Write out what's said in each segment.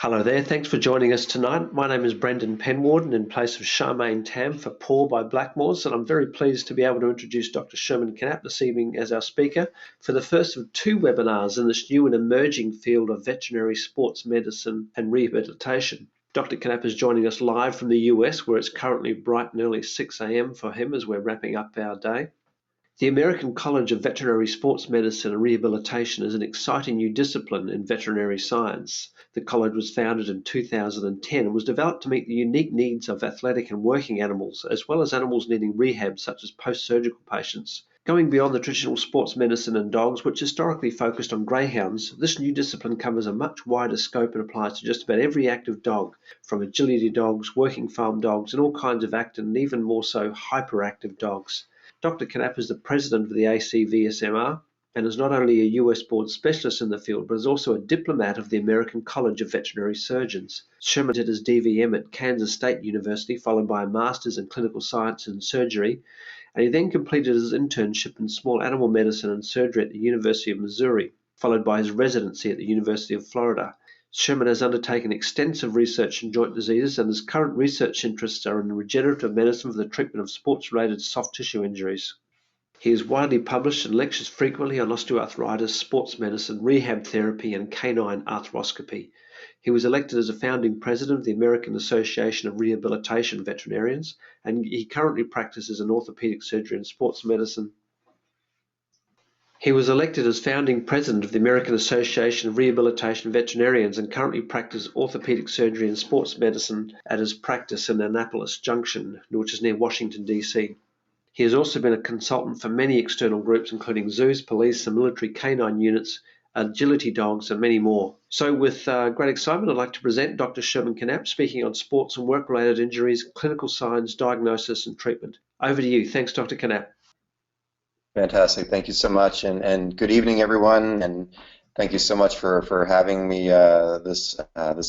Hello there, thanks for joining us tonight. My name is Brendan Penwarden in place of Charmaine Tam for Paul by Blackmores, and I'm very pleased to be able to introduce Dr Sherman Canapp this evening as our speaker for the first of two webinars in this new and emerging field of veterinary sports medicine and rehabilitation. Dr Canapp is joining us live from the US, where it's currently bright and early 6 a.m. for him as we're wrapping up our day. The American College of Veterinary Sports Medicine and Rehabilitation is an exciting new discipline in veterinary science. The college was founded in 2010 and was developed to meet the unique needs of athletic and working animals, as well as animals needing rehab such as post-surgical patients. Going beyond the traditional sports medicine in dogs, which historically focused on greyhounds, this new discipline covers a much wider scope and applies to just about every active dog, from agility dogs, working farm dogs, and all kinds of active and even more so hyperactive dogs. Dr. Canapp is the president of the ACVSMR and is not only a US board specialist in the field, but is also a diplomat of the American College of Veterinary Surgeons. Sherman did his DVM at Kansas State University, followed by a master's in clinical science and surgery, and he then completed his internship in small animal medicine and surgery at the University of Missouri, followed by his residency at the University of Florida. Sherman has undertaken extensive research in joint diseases, and his current research interests are in regenerative medicine for the treatment of sports-related soft tissue injuries. He is widely published and lectures frequently on osteoarthritis, sports medicine, rehab therapy, and canine arthroscopy. He was elected as a founding president of the American Association of Rehabilitation Veterinarians, and he currently practices in orthopedic surgery and sports medicine. He was elected as founding president of the American Association of Rehabilitation Veterinarians and currently practices orthopedic surgery and sports medicine at his practice in Annapolis Junction, which is near Washington, D.C. He has also been a consultant for many external groups, including zoos, police, and military canine units, agility dogs, and many more. So with great excitement, I'd like to present Dr. Sherman Canapp speaking on sports and work-related injuries, clinical signs, diagnosis, and treatment. Over to you. Thanks, Dr. Canapp. Fantastic. Thank you so much, and good evening, everyone. And thank you so much for having me this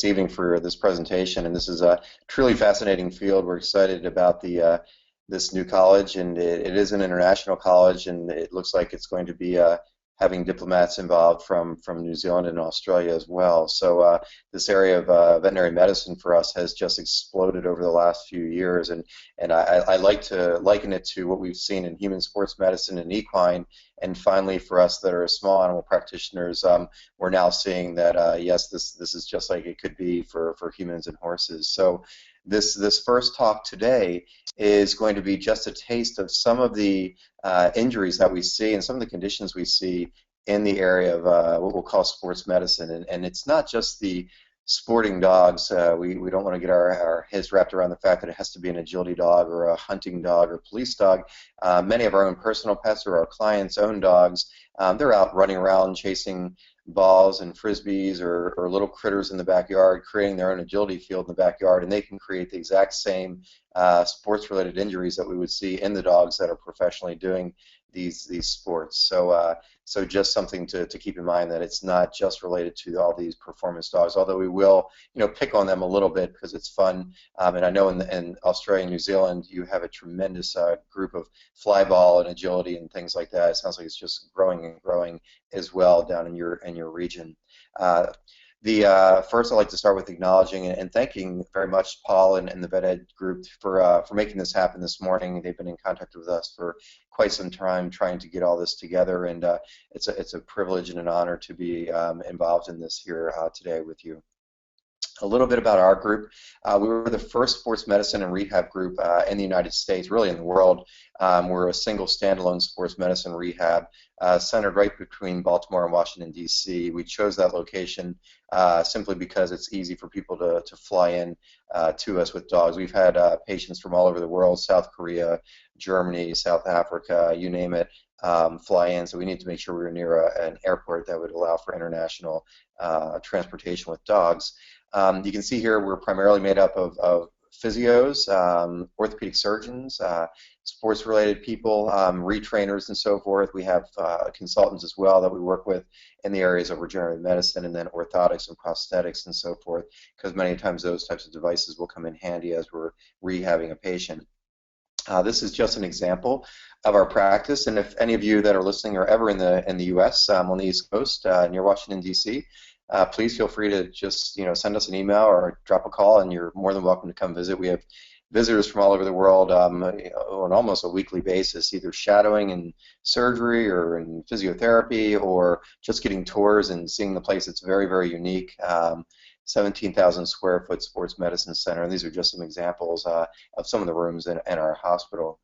evening for this presentation. And this is a truly fascinating field. We're excited about this new college, and it is an international college, and it looks like it's going to be having diplomats involved from New Zealand and Australia as well. So this area of veterinary medicine for us has just exploded over the last few years, and I like to liken it to what we've seen in human sports medicine and equine, and finally for us that are small animal practitioners, we're now seeing that yes, this is just like it could be for humans and horses. So this first talk today is going to be just a taste of some of the injuries that we see and some of the conditions we see in the area of what we'll call sports medicine. And it's not just the sporting dogs. We don't want to get our heads wrapped around the fact that it has to be an agility dog or a hunting dog or police dog. Many of our own personal pets or our clients' own dogs, they're out running around chasing balls and frisbees or little critters in the backyard, creating their own agility field in the backyard, and they can create the exact same sports-related injuries that we would see in the dogs that are professionally doing these sports. So just something to keep in mind, that it's not just related to all these performance dogs, although we will pick on them a little bit because it's fun. And I know in Australia and New Zealand you have a tremendous group of flyball and agility and things like that. It sounds like it's just growing and growing as well down in your region. First, I'd like to start with acknowledging and thanking very much Paul and the Vet Ed group for making this happen this morning. They've been in contact with us for quite some time trying to get all this together, and it's a privilege and an honor to be involved in this here today with you. A little bit about our group. We were the first sports medicine and rehab group in the United States, really in the world. We're a single standalone sports medicine rehab centered right between Baltimore and Washington, D.C. We chose that location simply because it's easy for people to fly in to us with dogs. We've had patients from all over the world, South Korea, Germany, South Africa, you name it, fly in. So we need to make sure we were near an airport that would allow for international transportation with dogs. You can see here we're primarily made up of physios, orthopedic surgeons, sports-related people, retrainers, and so forth. We have consultants as well that we work with in the areas of regenerative medicine, and then orthotics and prosthetics and so forth, because many times those types of devices will come in handy as we're rehabbing a patient. This is just an example of our practice, and if any of you that are listening are ever in the U.S. On the East Coast near Washington, D.C., please feel free to just send us an email or drop a call, and you're more than welcome to come visit. We have visitors from all over the world on almost a weekly basis, either shadowing in surgery or in physiotherapy, or just getting tours and seeing the place. It's very, very unique. 17,000 square foot sports medicine center, and these are just some examples of some of the rooms in our hospital.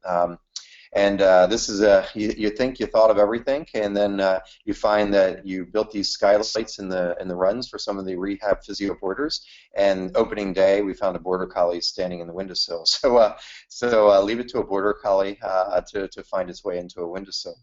And this is you think you thought of everything, and then you find that you built these skylights in the runs for some of the rehab physio boarders. And opening day, we found a border collie standing in the windowsill. So leave it to a border collie to find its way into a windowsill.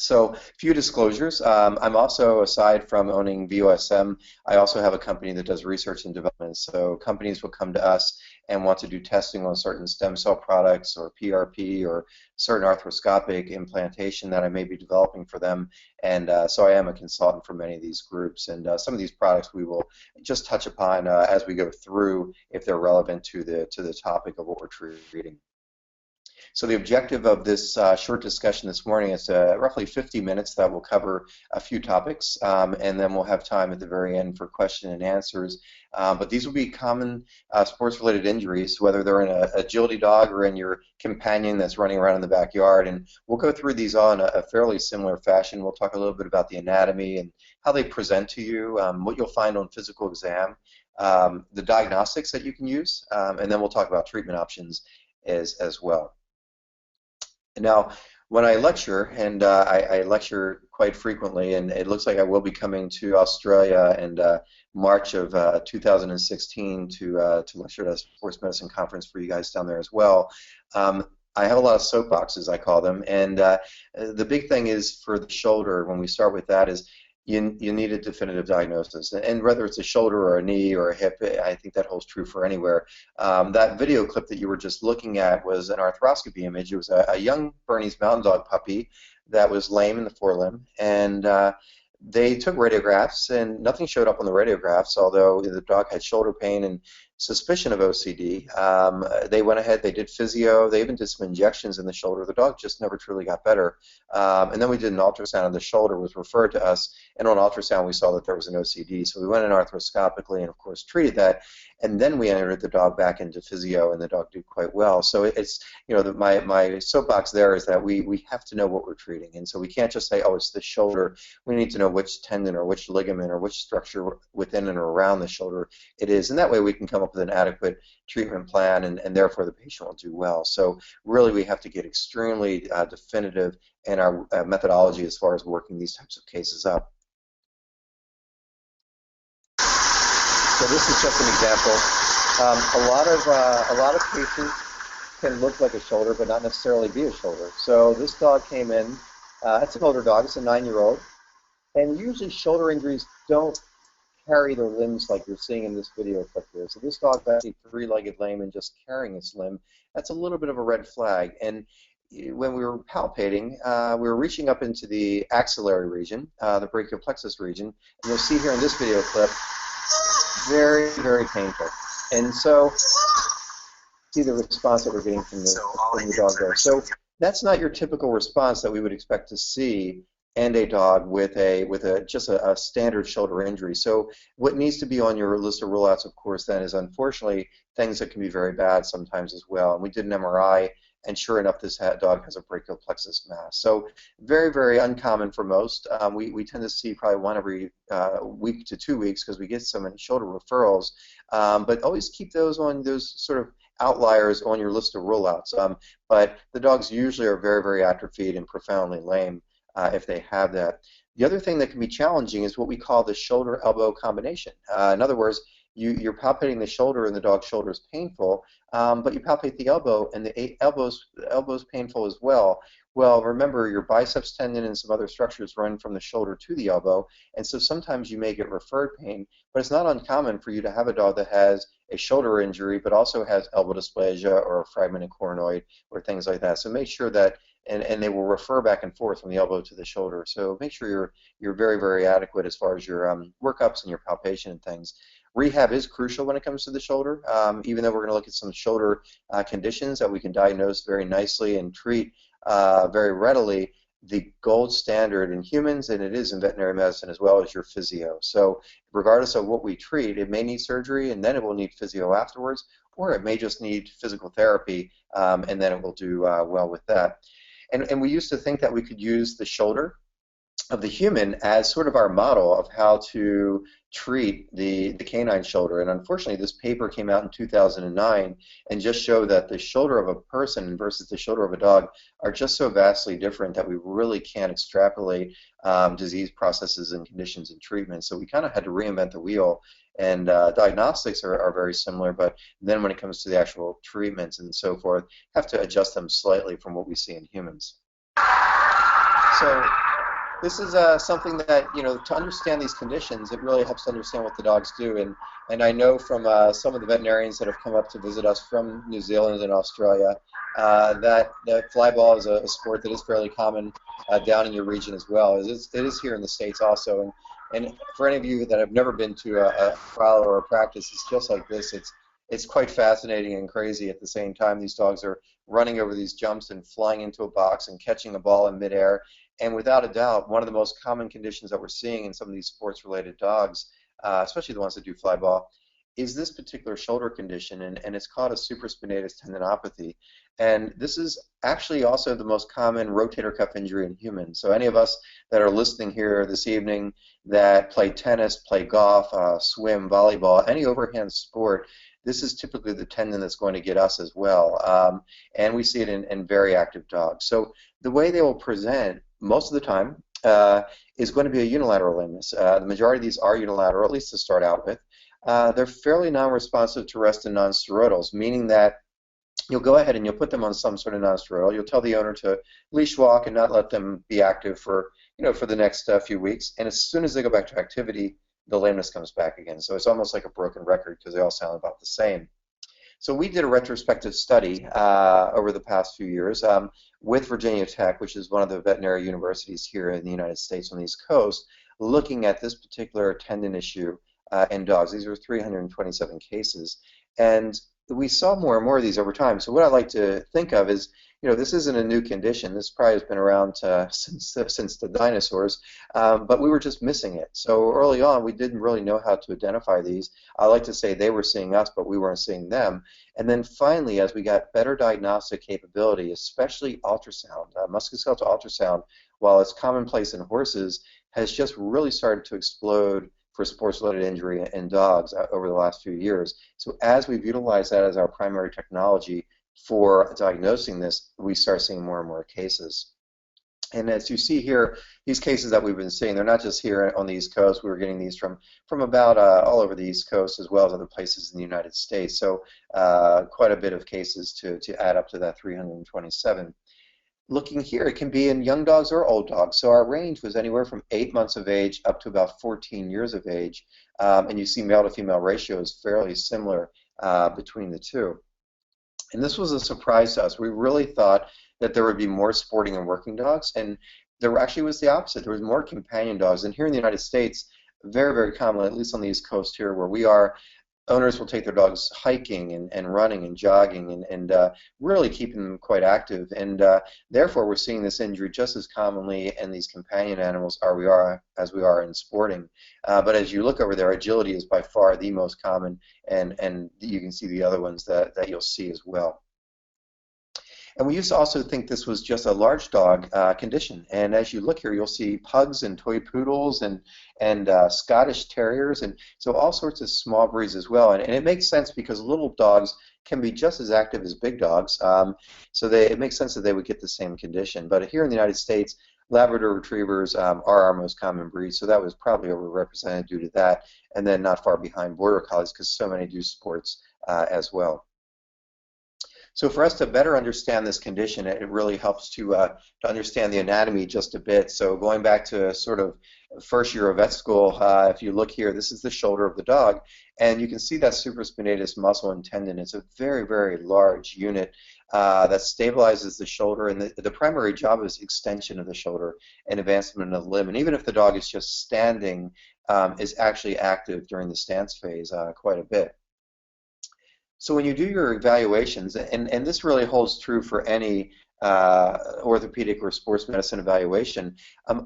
So, few disclosures. I'm also, aside from owning VOSM, I also have a company that does research and development. So companies will come to us and want to do testing on certain stem cell products or PRP or certain arthroscopic implantation that I may be developing for them. And so I am a consultant for many of these groups. And some of these products we will just touch upon as we go through if they're relevant to the topic of what we're treating. So the objective of this short discussion this morning is roughly 50 minutes that will cover a few topics, and then we'll have time at the very end for question and answers. But these will be common sports-related injuries, whether they're in an agility dog or in your companion that's running around in the backyard. And we'll go through these all in a fairly similar fashion. We'll talk a little bit about the anatomy and how they present to you, what you'll find on physical exam, the diagnostics that you can use, and then we'll talk about treatment options as well. Now, when I lecture, and I lecture quite frequently, and it looks like I will be coming to Australia in March of 2016 to lecture at a sports medicine conference for you guys down there as well. I have a lot of soapboxes, I call them, and the big thing is for the shoulder, when we start with that, is you need a definitive diagnosis. And whether it's a shoulder or a knee or a hip, I think that holds true for anywhere. That video clip that you were just looking at was an arthroscopy image. It was a young Bernese Mountain Dog puppy that was lame in the forelimb, and they took radiographs, and nothing showed up on the radiographs, although the dog had shoulder pain and suspicion of OCD. They went ahead, they did physio, they even did some injections in the shoulder. The dog just never truly got better. And then we did an ultrasound, and the shoulder was referred to us, and on ultrasound we saw that there was an OCD. So we went in arthroscopically and, of course, treated that, and then we entered the dog back into physio, and the dog did quite well. So it's, my soapbox there is that we have to know what we're treating, and so we can't just say, oh, it's the shoulder. We need to know which tendon or which ligament or which structure within and around the shoulder it is, and that way we can come up with an adequate treatment plan, and therefore the patient will do well. So really we have to get extremely definitive in our methodology as far as working these types of cases up. So this is just an example. A lot of cases can look like a shoulder but not necessarily be a shoulder. So this dog came in, it's an older dog, it's a 9-year-old, and usually shoulder injuries don't carry their limbs like you're seeing in this video clip here. So this dog's actually 3-legged lame and just carrying its limb. That's a little bit of a red flag. And when we were palpating, we were reaching up into the axillary region, the brachial plexus region, and you'll see here in this video clip, very, very painful. And so, see the response that we're getting from the dog there. So that's not your typical response that we would expect to see and a dog with just a standard shoulder injury. So what needs to be on your list of rule-outs, of course, then is unfortunately things that can be very bad sometimes as well. And we did an MRI, and sure enough, this dog has a brachial plexus mass. So very, very uncommon for most. We tend to see probably one every week to 2 weeks because we get some shoulder referrals. But always keep those sort of outliers on your list of rule-outs. But the dogs usually are very, very atrophied and profoundly lame if they have that. The other thing that can be challenging is what we call the shoulder-elbow combination. In other words, you're palpating the shoulder and the dog's shoulder is painful, but you palpate the elbow and the elbow's painful as well. Well, remember, your biceps tendon and some other structures run from the shoulder to the elbow, and so sometimes you may get referred pain, but it's not uncommon for you to have a dog that has a shoulder injury but also has elbow dysplasia or a fragmented coronoid or things like that. So make sure that and they will refer back and forth from the elbow to the shoulder. So make sure you're very, very adequate as far as your workups and your palpation and things. Rehab is crucial when it comes to the shoulder, even though we're going to look at some shoulder conditions that we can diagnose very nicely and treat very readily. the gold standard in humans, and it is in veterinary medicine as well, as your physio. So regardless of what we treat, it may need surgery and then it will need physio afterwards, or it may just need physical therapy, and then it will do well with that. And we used to think that we could use the shoulder of the human as sort of our model of how to treat the canine shoulder. And unfortunately, this paper came out in 2009 and just showed that the shoulder of a person versus the shoulder of a dog are just so vastly different that we really can't extrapolate disease processes and conditions and treatment. So we kind of had to reinvent the wheel. And diagnostics are very similar, but then when it comes to the actual treatments and so forth, have to adjust them slightly from what we see in humans. So this is something that, to understand these conditions, it really helps to understand what the dogs do. And I know from some of the veterinarians that have come up to visit us from New Zealand and Australia that flyball is a sport that is fairly common down in your region as well. It is here in the States also. And for any of you that have never been to a trial or a practice, it's just like this. It's quite fascinating and crazy at the same time. These dogs are running over these jumps and flying into a box and catching a ball in midair. And without a doubt, one of the most common conditions that we're seeing in some of these sports-related dogs, especially the ones that do fly ball, is this particular shoulder condition, and it's called a supraspinatus tendinopathy. And this is actually also the most common rotator cuff injury in humans. So any of us that are listening here this evening that play tennis, play golf, swim, volleyball, any overhand sport, this is typically the tendon that's going to get us as well. And we see it in very active dogs. So the way they will present most of the time is going to be a unilateral lameness. The majority of these are unilateral, at least to start out with. They're fairly non-responsive to rest and non-steroidals, meaning that you'll go ahead and you'll put them on some sort of non-steroidal. You'll tell the owner to leash walk and not let them be active for the next few weeks. And as soon as they go back to activity, the lameness comes back again. So it's almost like a broken record because they all sound about the same. So we did a retrospective study over the past few years with Virginia Tech, which is one of the veterinary universities here in the United States on the East Coast, looking at this particular tendon issue in dogs. These were 327 cases. And we saw more and more of these over time. So what I like to think of is, this isn't a new condition. This probably has been around since the dinosaurs, but we were just missing it. So early on, we didn't really know how to identify these. I like to say they were seeing us, but we weren't seeing them. And then finally, as we got better diagnostic capability, especially ultrasound, musculoskeletal ultrasound, while it's commonplace in horses, has just really started to explode for sports-related injury in dogs over the last few years. So as we've utilized that as our primary technology for diagnosing this, we start seeing more and more cases. And as you see here, these cases that we've been seeing, they're not just here on the East Coast. We were getting these from about all over the East Coast as well as other places in the United States. So quite a bit of cases to add up to that 327. Looking here, it can be in young dogs or old dogs. So our range was anywhere from 8 months of age up to about 14 years of age. And you see male to female ratio is fairly similar between the two. And this was a surprise to us. We really thought that there would be more sporting and working dogs, and there actually was the opposite. There was more companion dogs. And here in the United States, very, very common, at least on the East Coast here where we are, owners will take their dogs hiking and running and jogging and really keeping them quite active. And therefore, we're seeing this injury just as commonly in these companion animals as we are in sporting. But as you look over there, agility is by far the most common, and you can see the other ones that you'll see as well. And we used to also think this was just a large dog condition. And as you look here, you'll see pugs and toy poodles and Scottish terriers, and so all sorts of small breeds as well. And it makes sense because little dogs can be just as active as big dogs. So it makes sense that they would get the same condition. But here in the United States, Labrador Retrievers are our most common breed, so that was probably overrepresented due to that. And then not far behind Border Collies because so many do sports as well. So for us to better understand this condition, it really helps to understand the anatomy just a bit. So going back to sort of first year of vet school, if you look here, this is the shoulder of the dog, and you can see that supraspinatus muscle and tendon. It's a very, very large unit that stabilizes the shoulder, and the primary job is extension of the shoulder and advancement of the limb. And even if the dog is just standing, is actually active during the stance phase quite a bit. So when you do your evaluations, and this really holds true for any orthopedic or sports medicine evaluation,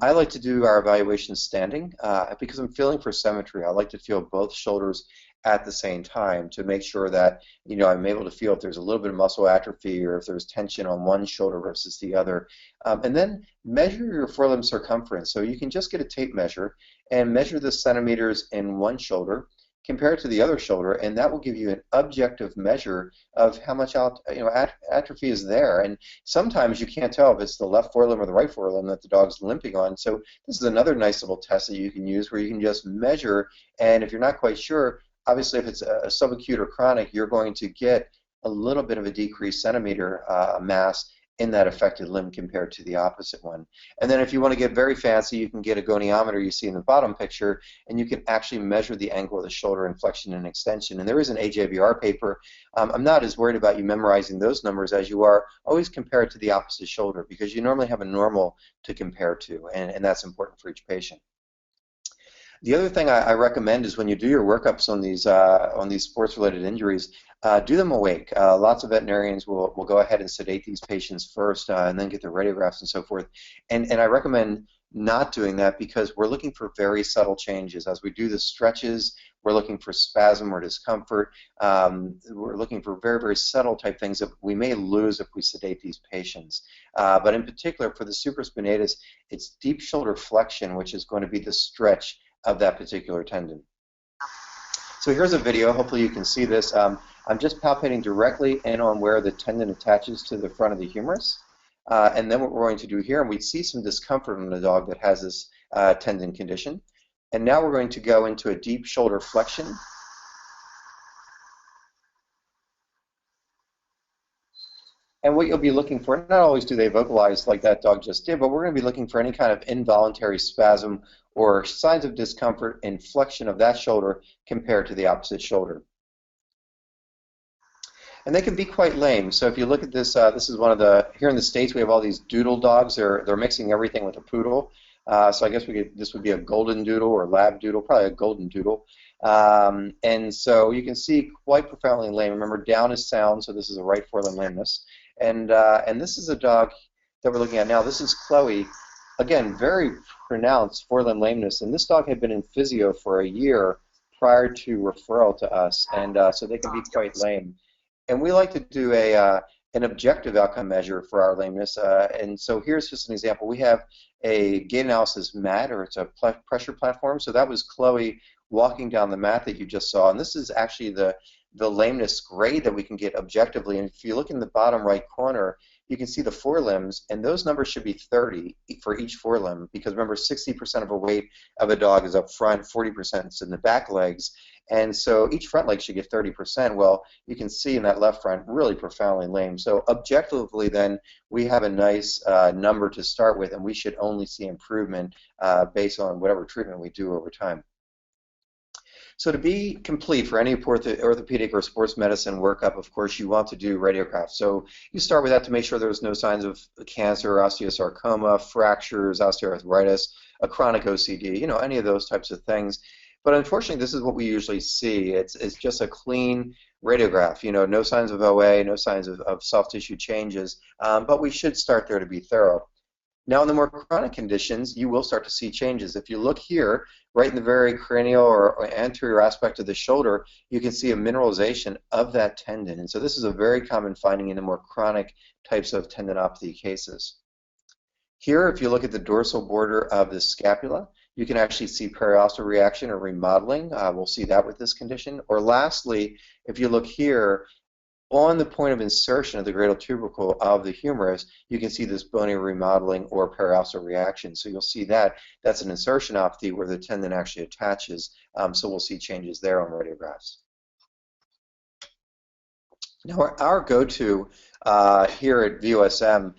I like to do our evaluation standing because I'm feeling for symmetry. I like to feel both shoulders at the same time to make sure that, you know, I'm able to feel if there's a little bit of muscle atrophy or if there's tension on one shoulder versus the other. And then measure your forelimb circumference. So you can just get a tape measure and measure the centimeters in one shoulder, compare it to the other shoulder, and that will give you an objective measure of how much atrophy is there. And sometimes you can't tell if it's the left forelimb or the right forelimb that the dog's limping on. So this is another nice little test that you can use where you can just measure, and if you're not quite sure, obviously if it's a subacute or chronic, you're going to get a little bit of a decreased centimeter mass in that affected limb compared to the opposite one. And then if you want to get very fancy, you can get a goniometer you see in the bottom picture, and you can actually measure the angle of the shoulder inflection and extension. And there is an AJBR paper. I'm not as worried about you memorizing those numbers as you are always compare it to the opposite shoulder, because you normally have a normal to compare to, and that's important for each patient. The other thing I recommend is when you do your workups on these sports-related injuries, do them awake. Lots of veterinarians will go ahead and sedate these patients first and then get their radiographs and so forth. And I recommend not doing that because we're looking for very subtle changes. As we do the stretches, we're looking for spasm or discomfort. We're looking for very, very subtle type things that we may lose if we sedate these patients. But in particular, for the supraspinatus, it's deep shoulder flexion, which is going to be the stretch of that particular tendon. So here's a video. Hopefully you can see this. I'm just palpating directly in on where the tendon attaches to the front of the humerus. And then what we're going to do here, and we see some discomfort in the dog that has this tendon condition. And now we're going to go into a deep shoulder flexion. And what you'll be looking for, not always do they vocalize like that dog just did, but we're going to be looking for any kind of involuntary spasm or signs of discomfort and flexion of that shoulder compared to the opposite shoulder. And they can be quite lame. So if you look at this, this is one of the, here in the States we have all these doodle dogs. They're mixing everything with a poodle. So I guess this would be a golden doodle or lab doodle, probably a golden doodle. And so you can see quite profoundly lame. Remember, down is sound, so this is a right forelimb lameness. And this is a dog that we're looking at now. This is Chloe. Again, very pronounced forelimb lameness. And this dog had been in physio for a year prior to referral to us. And so they can be quite lame. And we like to do an objective outcome measure for our lameness. And so here's just an example. We have a gait analysis mat, or it's a pressure platform. So that was Chloe walking down the mat that you just saw. And this is actually the lameness grade that we can get objectively. And if you look in the bottom right corner, you can see the forelimbs, and those numbers should be 30 for each forelimb, because remember, 60% of the weight of a dog is up front, 40% is in the back legs. And so each front leg should get 30%. Well, you can see in that left front, really profoundly lame. So objectively then, we have a nice number to start with, and we should only see improvement based on whatever treatment we do over time. So to be complete for any orthopedic or sports medicine workup, of course, you want to do radiographs. So you start with that to make sure there's no signs of cancer, osteosarcoma, fractures, osteoarthritis, a chronic OCD, you know, any of those types of things. But unfortunately, this is what we usually see. It's just a clean radiograph, you know, no signs of OA, no signs of soft tissue changes, but we should start there to be thorough. Now, in the more chronic conditions, you will start to see changes. If you look here, right in the very cranial or anterior aspect of the shoulder, you can see a mineralization of that tendon. And so this is a very common finding in the more chronic types of tendinopathy cases. Here, if you look at the dorsal border of the scapula, you can actually see periosteal reaction or remodeling. We'll see that with this condition. Or lastly, if you look here, on the point of insertion of the gradal tubercle of the humerus, you can see this bony remodeling or periosteal reaction. So you'll see that. That's an insertionopathy where the tendon actually attaches. So we'll see changes there on radiographs. Now, our go-to here at VOSM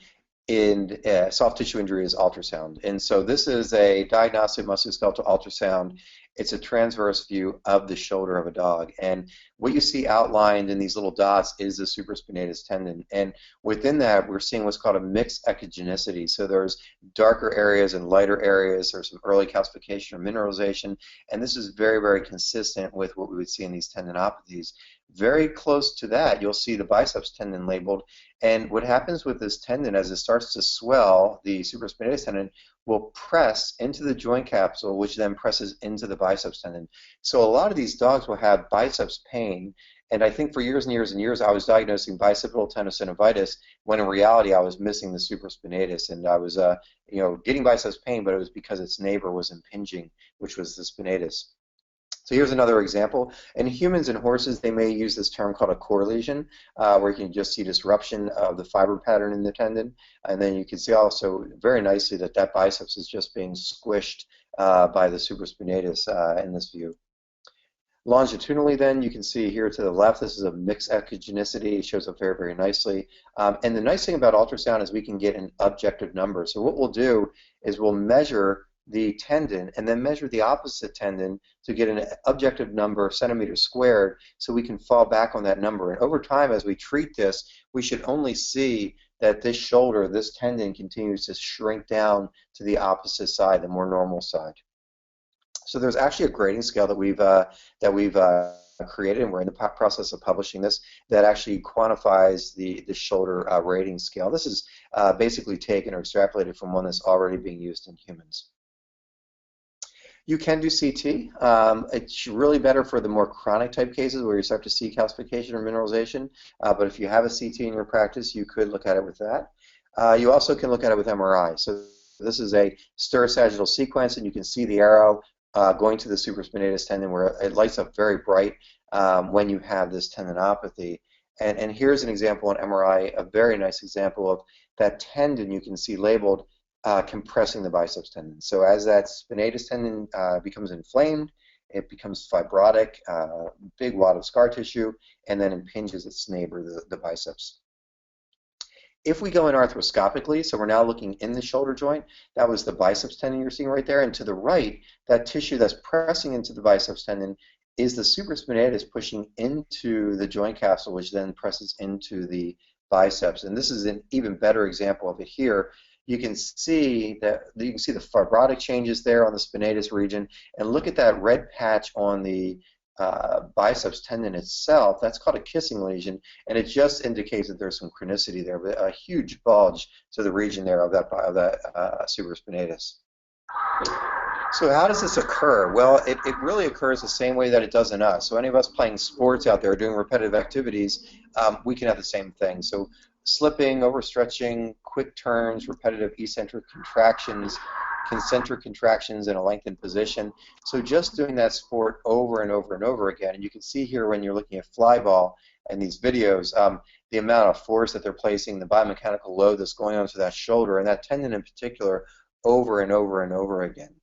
in soft tissue injury is ultrasound. And so this is a diagnostic musculoskeletal ultrasound. It's a transverse view of the shoulder of a dog. And what you see outlined in these little dots is the supraspinatus tendon. And within that, we're seeing what's called a mixed echogenicity. So there's darker areas and lighter areas. There's some early calcification or mineralization. And this is very, very consistent with what we would see in these tendinopathies. very close to that, you'll see the biceps tendon labeled. And what happens with this tendon as it starts to swell, the supraspinatus tendon will press into the joint capsule, which then presses into the biceps tendon. So a lot of these dogs will have biceps pain. And I think for years and years and years, I was diagnosing bicipital tenosynovitis when in reality I was missing the supraspinatus, and I was, getting biceps pain, but it was because its neighbor was impinging, which was the spinatus. So here's another example. In humans and horses, they may use this term called a core lesion, where you can just see disruption of the fiber pattern in the tendon. And then you can see also very nicely that that biceps is just being squished by the supraspinatus in this view. Longitudinally, then, you can see here to the left, this is a mixed echogenicity. It shows up very, very nicely. And the nice thing about ultrasound is we can get an objective number. So what we'll do is we'll measure the tendon and then measure the opposite tendon to get an objective number, centimeters squared, so we can fall back on that number. And over time, as we treat this, we should only see that this shoulder, this tendon, continues to shrink down to the opposite side, the more normal side. So there's actually a grading scale that we've created, and we're in the process of publishing this, that actually quantifies the shoulder rating scale. This is basically taken or extrapolated from one that's already being used in humans. You can do CT. It's really better for the more chronic type cases where you start to see calcification or mineralization, but if you have a CT in your practice, you could look at it with that. You also can look at it with MRI. So this is a stereosagittal sequence, and you can see the arrow going to the supraspinatus tendon where it lights up very bright when you have this tendinopathy. And here's an example on MRI, a very nice example of that tendon you can see labeled compressing the biceps tendon. So as that spinatus tendon becomes inflamed, it becomes fibrotic, big wad of scar tissue, and then impinges its neighbor, the biceps. If we go in arthroscopically, so we're now looking in the shoulder joint, that was the biceps tendon you're seeing right there, and to the right, that tissue that's pressing into the biceps tendon is the supraspinatus pushing into the joint capsule, which then presses into the biceps. And this is an even better example of it here. You can see the fibrotic changes there on the spinatus region, and look at that red patch on the biceps tendon itself. That's called a kissing lesion, and it just indicates that there's some chronicity there, but a huge bulge to the region there of that supraspinatus. So how does this occur? Well, it really occurs the same way that it does in us. So any of us playing sports out there doing repetitive activities, we can have the same thing. So slipping, overstretching, quick turns, repetitive eccentric contractions, concentric contractions in a lengthened position. So just doing that sport over and over and over again. And you can see here when you're looking at fly ball and these videos, the amount of force that they're placing, the biomechanical load that's going onto that shoulder and that tendon in particular over and over and over again.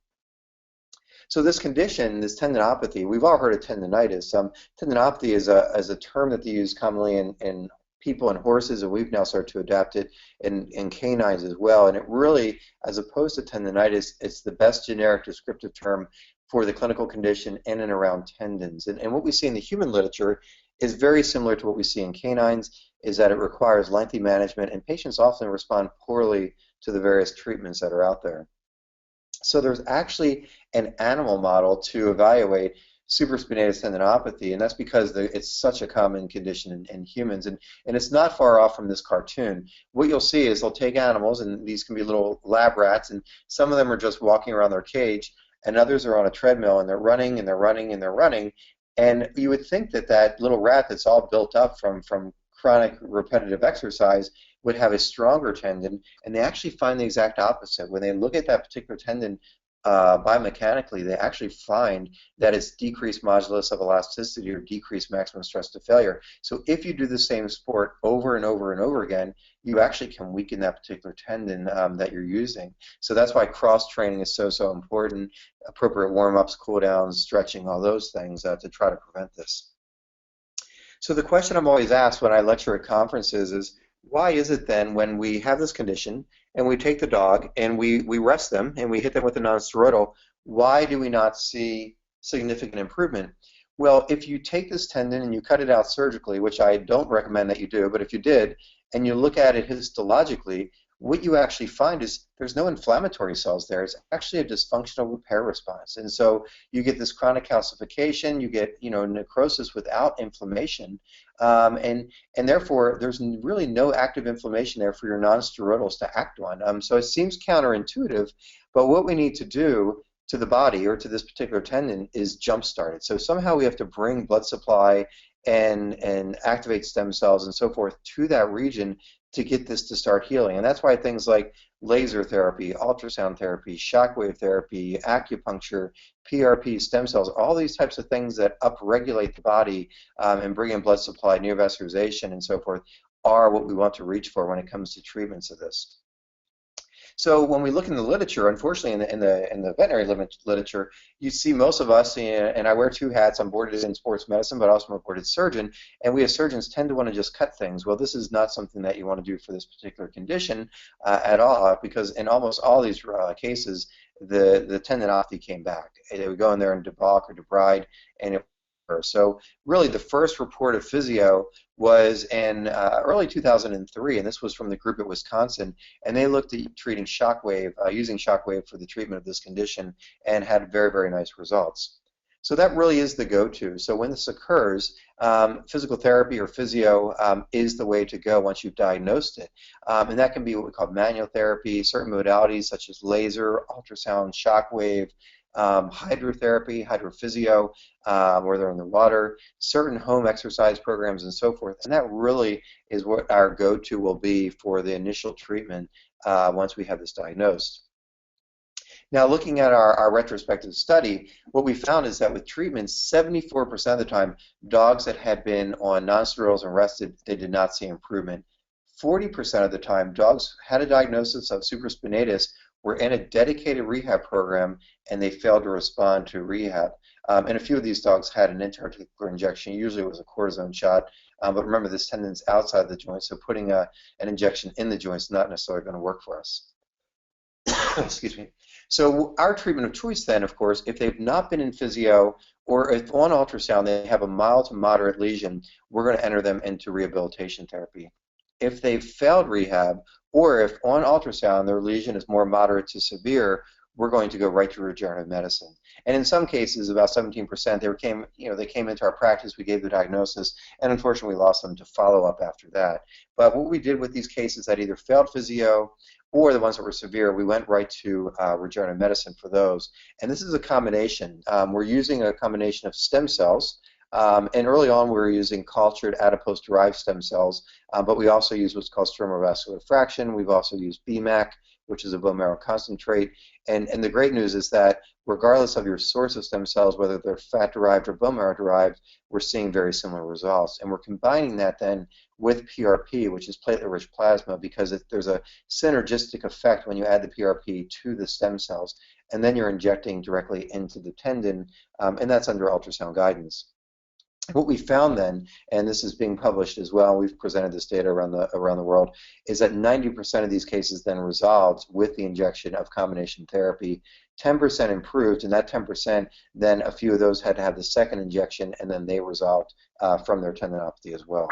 So this condition, this tendinopathy, we've all heard of tendinitis. Tendinopathy is a term that they use commonly in people and horses, and we've now started to adapt it in canines as well. And it really, as opposed to tendinitis, it's the best generic descriptive term for the clinical condition in and around tendons. And what we see in the human literature is very similar to what we see in canines, is that it requires lengthy management, and patients often respond poorly to the various treatments that are out there. So there's actually an animal model to evaluate supraspinatus tendinopathy, and that's because it's such a common condition in humans, and it's not far off from this cartoon. What you'll see is they'll take animals, and these can be little lab rats, and some of them are just walking around their cage, and others are on a treadmill, and they're running, and they're running, and they're running, and you would think that that little rat that's all built up from chronic repetitive exercise would have a stronger tendon, and they actually find the exact opposite. When they look at that particular tendon biomechanically, they actually find that it's decreased modulus of elasticity or decreased maximum stress to failure. So if you do the same sport over and over and over again, you actually can weaken that particular tendon that you're using. So that's why cross-training is so important, appropriate warm-ups, cool-downs, stretching, all those things to try to prevent this. So the question I'm always asked when I lecture at conferences is, why is it then when we have this condition and we take the dog and we rest them and we hit them with a non-steroidal, why do we not see significant improvement? Well, if you take this tendon and you cut it out surgically, which I don't recommend that you do, but if you did, and you look at it histologically, what you actually find is there's no inflammatory cells there. It's actually a dysfunctional repair response. And so you get this chronic calcification, you get, necrosis without inflammation, and therefore there's really no active inflammation there for your non-steroidals to act on. So it seems counterintuitive, but what we need to do to the body or to this particular tendon is jumpstart it. So somehow we have to bring blood supply and activate stem cells and so forth to that region to get this to start healing. And that's why things like laser therapy, ultrasound therapy, shockwave therapy, acupuncture, PRP, stem cells, all these types of things that upregulate the body and bring in blood supply, neovascularization, and so forth are what we want to reach for when it comes to treatments of this. So when we look in the literature, unfortunately, in the veterinary literature, you see most of us, and I wear two hats. I'm boarded in sports medicine, but also I'm a boarded surgeon, and we as surgeons tend to want to just cut things. Well, this is not something that you want to do for this particular condition at all, because in almost all these cases, the tendinopathy came back. They would go in there and debulk or debride, and it so really the first report of physio was in early 2003, and this was from the group at Wisconsin, and they looked at treating shockwave, using shockwave for the treatment of this condition, and had very, very nice results. So that really is the go-to. So when this occurs, physical therapy or physio is the way to go once you've diagnosed it. And that can be what we call manual therapy, certain modalities such as laser, ultrasound, shockwave, hydrotherapy, hydrophysio, where they're in the water, certain home exercise programs, and so forth. And that really is what our go-to will be for the initial treatment once we have this diagnosed. Now, looking at our retrospective study, what we found is that with treatments, 74% of the time, dogs that had been on nonsteroidals and rested, they did not see improvement. 40% of the time, dogs had a diagnosis of supraspinatus, were in a dedicated rehab program, and they failed to respond to rehab. And a few of these dogs had an intra-articular injection. Usually it was a cortisone shot, but remember, this tendon's outside the joint, so putting an injection in the joint is not necessarily going to work for us. Excuse me. So our treatment of choice then, of course, if they've not been in physio, or if on ultrasound they have a mild to moderate lesion, we're going to enter them into rehabilitation therapy. If they've failed rehab, or if on ultrasound their lesion is more moderate to severe, we're going to go right to regenerative medicine. And in some cases, about 17%, they came into our practice, we gave the diagnosis, and unfortunately we lost them to follow-up after that. But what we did with these cases that either failed physio or the ones that were severe, we went right to regenerative medicine for those. And this is a combination. We're using a combination of stem cells, and early on we were using cultured adipose-derived stem cells, but we also use what's called stromal fraction. We've also used BMAC, which is a bone marrow concentrate. And the great news is that regardless of your source of stem cells, whether they're fat-derived or bone marrow-derived, we're seeing very similar results. And we're combining that then with PRP, which is platelet-rich plasma, because there's a synergistic effect when you add the PRP to the stem cells, and then you're injecting directly into the tendon, and that's under ultrasound guidance. What we found then, and this is being published as well, we've presented this data around the world, is that 90% of these cases then resolved with the injection of combination therapy. 10% improved, and that 10%, then a few of those had to have the second injection, and then they resolved from their tendinopathy as well.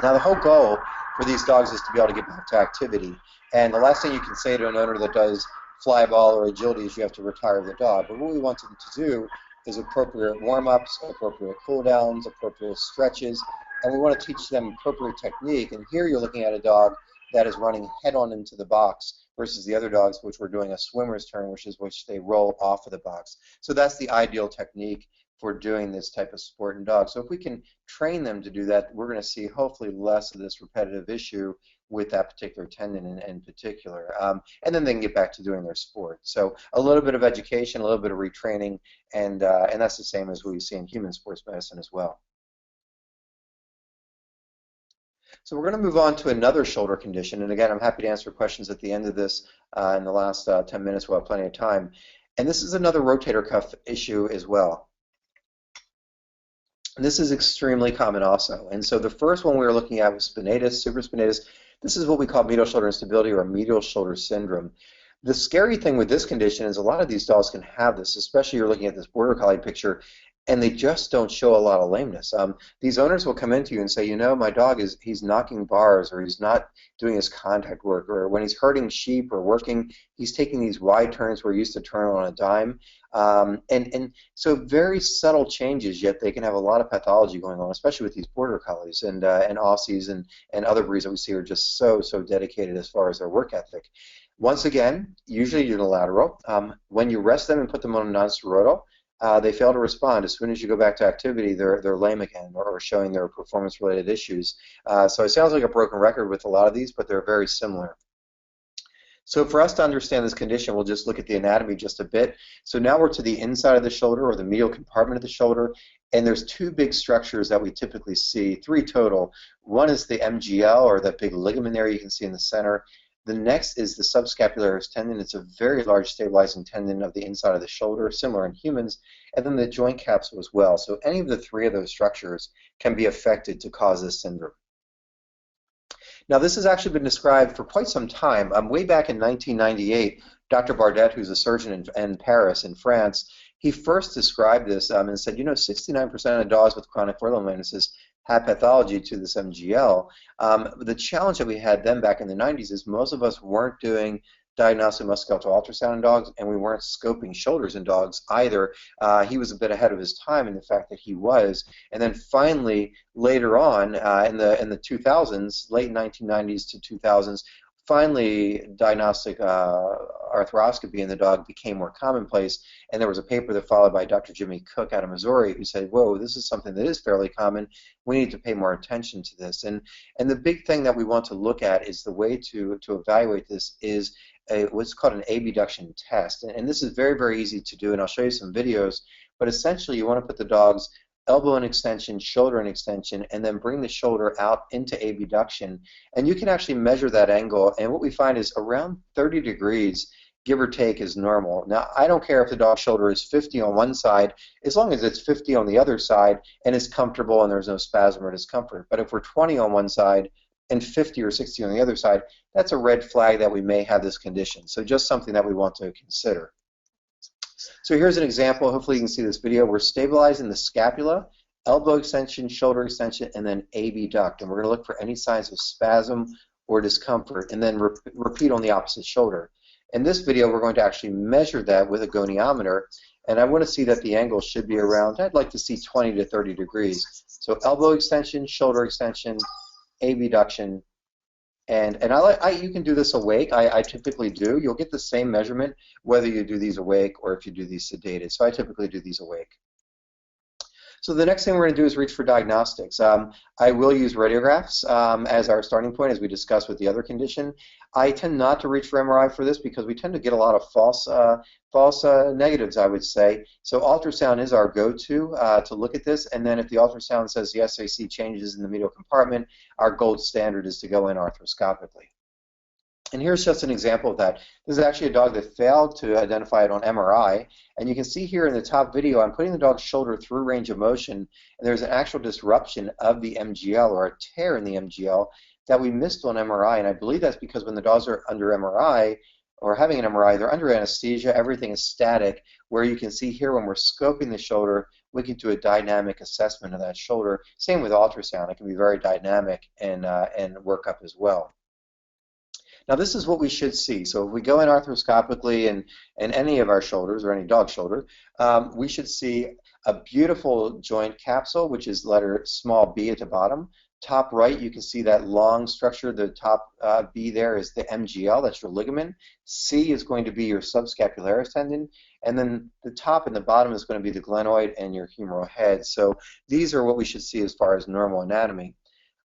Now, the whole goal for these dogs is to be able to get back to activity, and the last thing you can say to an owner that does fly ball or agility is you have to retire the dog. But what we want them to do is appropriate warm-ups, appropriate cool-downs, appropriate stretches, and we want to teach them appropriate technique. And here you're looking at a dog that is running head-on into the box versus the other dogs which were doing a swimmer's turn, which they roll off of the box. So that's the ideal technique for doing this type of sport in dogs. So if we can train them to do that, we're going to see hopefully less of this repetitive issue with that particular tendon in particular. And then they can get back to doing their sport. So a little bit of education, a little bit of retraining, and that's the same as we see in human sports medicine as well. So we're going to move on to another shoulder condition. And again, I'm happy to answer questions at the end of this in the last 10 minutes. We'll have plenty of time. And this is another rotator cuff issue as well. This is extremely common also. And so the first one we were looking at was spinatus, supraspinatus. This is what we call medial shoulder instability or medial shoulder syndrome. The scary thing with this condition is a lot of these dogs can have this, especially you're looking at this border collie picture. and they just don't show a lot of lameness. These owners will come into you and say, you know, my dog he's knocking bars, or he's not doing his contact work, or when he's herding sheep or working, he's taking these wide turns where he used to turn on a dime. And so very subtle changes, yet they can have a lot of pathology going on, especially with these border collies and Aussies and other breeds that we see are just so dedicated as far as their work ethic. Once again, usually unilateral. When you rest them and put them on a non-steroidal, they fail to respond. As soon as you go back to activity, they're lame again, or showing their performance-related issues. So it sounds like a broken record with a lot of these, but they're very similar. So for us to understand this condition, we'll just look at the anatomy just a bit. So now we're to the inside of the shoulder, or the medial compartment of the shoulder, and there's two big structures that we typically see, three total. One is the MGL, or that big ligament there you can see in the center. The next is the subscapularis tendon. It's a very large stabilizing tendon of the inside of the shoulder, similar in humans, and then the joint capsule as well. So any of the three of those structures can be affected to cause this syndrome. Now, this has actually been described for quite some time. Way back in 1998, Dr. Bardet, who's a surgeon in Paris, in France, he first described this and said, you know, 69% of dogs with chronic forelimb lameness have pathology to this MGL. The challenge that we had then back in the 90s is most of us weren't doing diagnostic musculoskeletal ultrasound in dogs, and we weren't scoping shoulders in dogs either. He was a bit ahead of his time in the fact that he was. And then finally, later on in the 2000s, late 1990s to 2000s, finally diagnostic arthroscopy in the dog became more commonplace, and there was a paper that followed by Dr. Jimmy Cook out of Missouri who said, whoa, this is something that is fairly common. We need to pay more attention to this. And the big thing that we want to look at is the way to evaluate this is what's called an abduction test. And this is very, very easy to do, and I'll show you some videos, but essentially you want to put the dog's elbow in extension, shoulder in extension, and then bring the shoulder out into abduction. And you can actually measure that angle, and what we find is around 30 degrees, give or take, is normal. Now, I don't care if the dog's shoulder is 50 on one side, as long as it's 50 on the other side, and it's comfortable and there's no spasm or discomfort. But if we're 20 on one side and 50 or 60 on the other side, that's a red flag that we may have this condition. So just something that we want to consider. So here's an example. Hopefully you can see this video. We're stabilizing the scapula, elbow extension, shoulder extension, and then abduct. And we're going to look for any signs of spasm or discomfort, and then repeat on the opposite shoulder. In this video, we're going to actually measure that with a goniometer, and I want to see that the angle should be around, I'd like to see 20 to 30 degrees. So elbow extension, shoulder extension, abduction, and you can do this awake. I typically do. You'll get the same measurement whether you do these awake or if you do these sedated. So I typically do these awake. So the next thing we're going to do is reach for diagnostics. I will use radiographs as our starting point, as we discussed with the other condition. I tend not to reach for MRI for this because we tend to get a lot of false negatives, I would say. So ultrasound is our go-to to look at this, and then if the ultrasound says yes, I see changes in the medial compartment, our gold standard is to go in arthroscopically. And here's just an example of that. This is actually a dog that failed to identify it on MRI. And you can see here in the top video, I'm putting the dog's shoulder through range of motion, and there's an actual disruption of the MGL, or a tear in the MGL, that we missed on MRI. And I believe that's because when the dogs are under MRI, or having an MRI, they're under anesthesia, everything is static, where you can see here when we're scoping the shoulder, we can do a dynamic assessment of that shoulder. Same with ultrasound. It can be very dynamic and work up as well. Now this is what we should see. So if we go in arthroscopically in any of our shoulders, or any dog shoulder, we should see a beautiful joint capsule, which is letter small b at the bottom. Top right, you can see that long structure. The top B there is the MGL, that's your ligament. C is going to be your subscapularis tendon. And then the top and the bottom is going to be the glenoid and your humeral head. So these are what we should see as far as normal anatomy.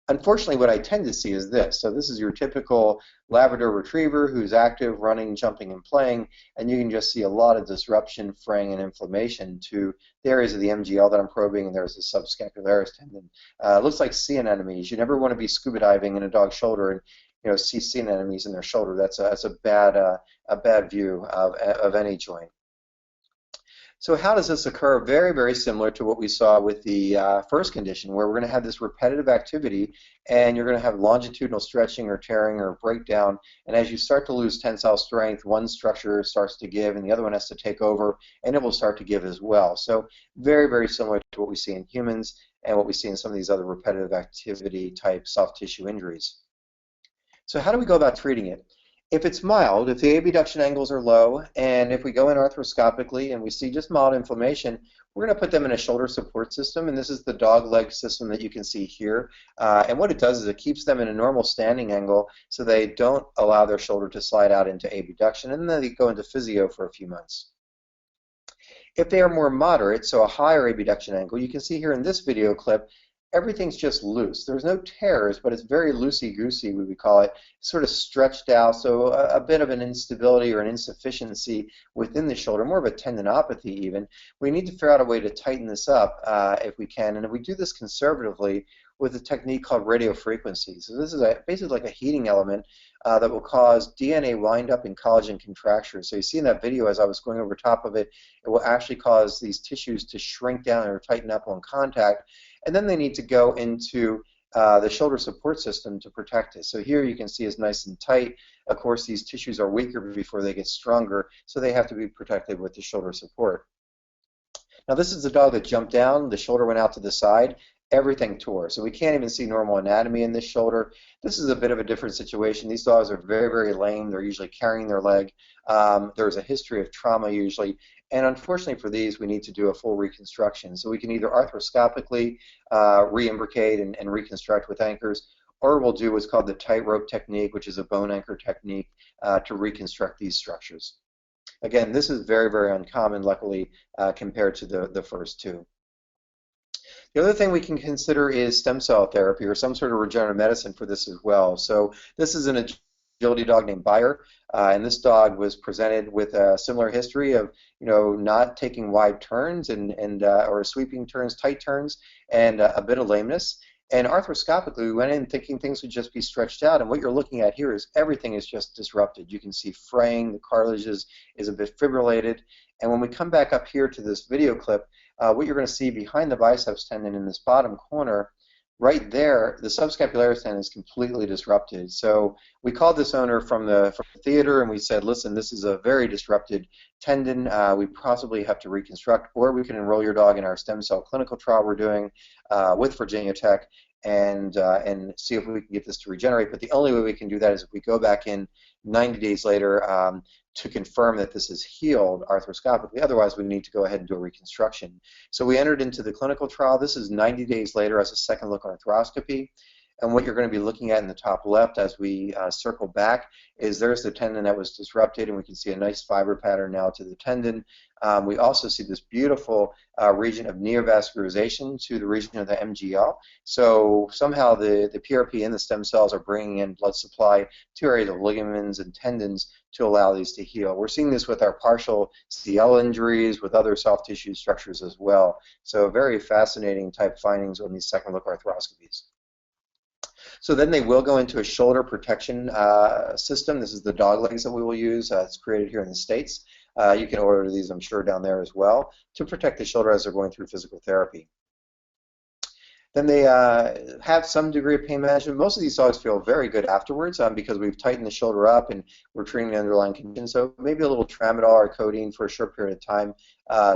Unfortunately, what I tend to see is this. So this is your typical Labrador Retriever who's active, running, jumping, and playing, and you can just see a lot of disruption, fraying, and inflammation to the areas of the MGL that I'm probing, and there's the subscapularis tendon. It looks like sea anemones. You never want to be scuba diving in a dog's shoulder and see sea anemones in their shoulder. That's a bad view of any joint. So how does this occur? Very, very similar to what we saw with the first condition, where we're going to have this repetitive activity, and you're going to have longitudinal stretching or tearing or breakdown. And as you start to lose tensile strength, one structure starts to give, and the other one has to take over, and it will start to give as well. So very, very similar to what we see in humans and what we see in some of these other repetitive activity type soft tissue injuries. So how do we go about treating it? If it's mild, if the abduction angles are low, and if we go in arthroscopically and we see just mild inflammation, we're going to put them in a shoulder support system, and this is the dog leg system that you can see here. And what it does is it keeps them in a normal standing angle so they don't allow their shoulder to slide out into abduction, and then they go into physio for a few months. If they are more moderate, so a higher abduction angle, you can see here in this video clip, everything's just loose. There's no tears, but it's very loosey-goosey, we would call it, sort of stretched out, so a bit of an instability or an insufficiency within the shoulder, more of a tendinopathy even. We need to figure out a way to tighten this up if we can, and if we do this conservatively with a technique called radiofrequency. So this is basically like a heating element that will cause DNA wind-up and collagen contracture. So you see in that video as I was going over top of it, it will actually cause these tissues to shrink down or tighten up on contact. And then they need to go into the shoulder support system to protect it. So here you can see it's nice and tight. Of course, these tissues are weaker before they get stronger, so they have to be protected with the shoulder support. Now this is the dog that jumped down, the shoulder went out to the side, everything tore. So we can't even see normal anatomy in this shoulder. This is a bit of a different situation. These dogs are very, very lame. They're usually carrying their leg. There's a history of trauma usually. And unfortunately for these, we need to do a full reconstruction. So we can either arthroscopically re-imbricate and reconstruct with anchors, or we'll do what's called the tightrope technique, which is a bone anchor technique to reconstruct these structures. Again, this is very, very uncommon, luckily, compared to the first two. The other thing we can consider is stem cell therapy or some sort of regenerative medicine for this as well. So this is an agility dog named Bayer, and this dog was presented with a similar history of, not taking wide turns or sweeping turns, tight turns, and a bit of lameness. And arthroscopically, we went in thinking things would just be stretched out, and what you're looking at here is everything is just disrupted. You can see fraying, the cartilage is a bit fibrillated, and when we come back up here to this video clip, what you're going to see behind the biceps tendon in this bottom corner, right there, the subscapularis tendon is completely disrupted. So we called this owner from the theater and we said, listen, this is a very disrupted tendon. We possibly have to reconstruct, or we can enroll your dog in our stem cell clinical trial we're doing with Virginia Tech and see if we can get this to regenerate. But the only way we can do that is if we go back in 90 days later to confirm that this is healed arthroscopically. Otherwise, we need to go ahead and do a reconstruction. So we entered into the clinical trial. This is 90 days later as a second look arthroscopy. And what you're going to be looking at in the top left as we circle back is there's the tendon that was disrupted, and we can see a nice fiber pattern now to the tendon. We also see this beautiful region of neovascularization to the region of the MGL. So somehow the PRP and the stem cells are bringing in blood supply to areas of ligaments and tendons to allow these to heal. We're seeing this with our partial CL injuries, with other soft tissue structures as well. So very fascinating type findings on these second look arthroscopies. So then they will go into a shoulder protection system. This is the dog legs that we will use. It's created here in the States. You can order these, I'm sure, down there as well to protect the shoulder as they're going through physical therapy. Then they have some degree of pain management. Most of these dogs feel very good afterwards because we've tightened the shoulder up and we're treating the underlying condition. So maybe a little tramadol or codeine for a short period of time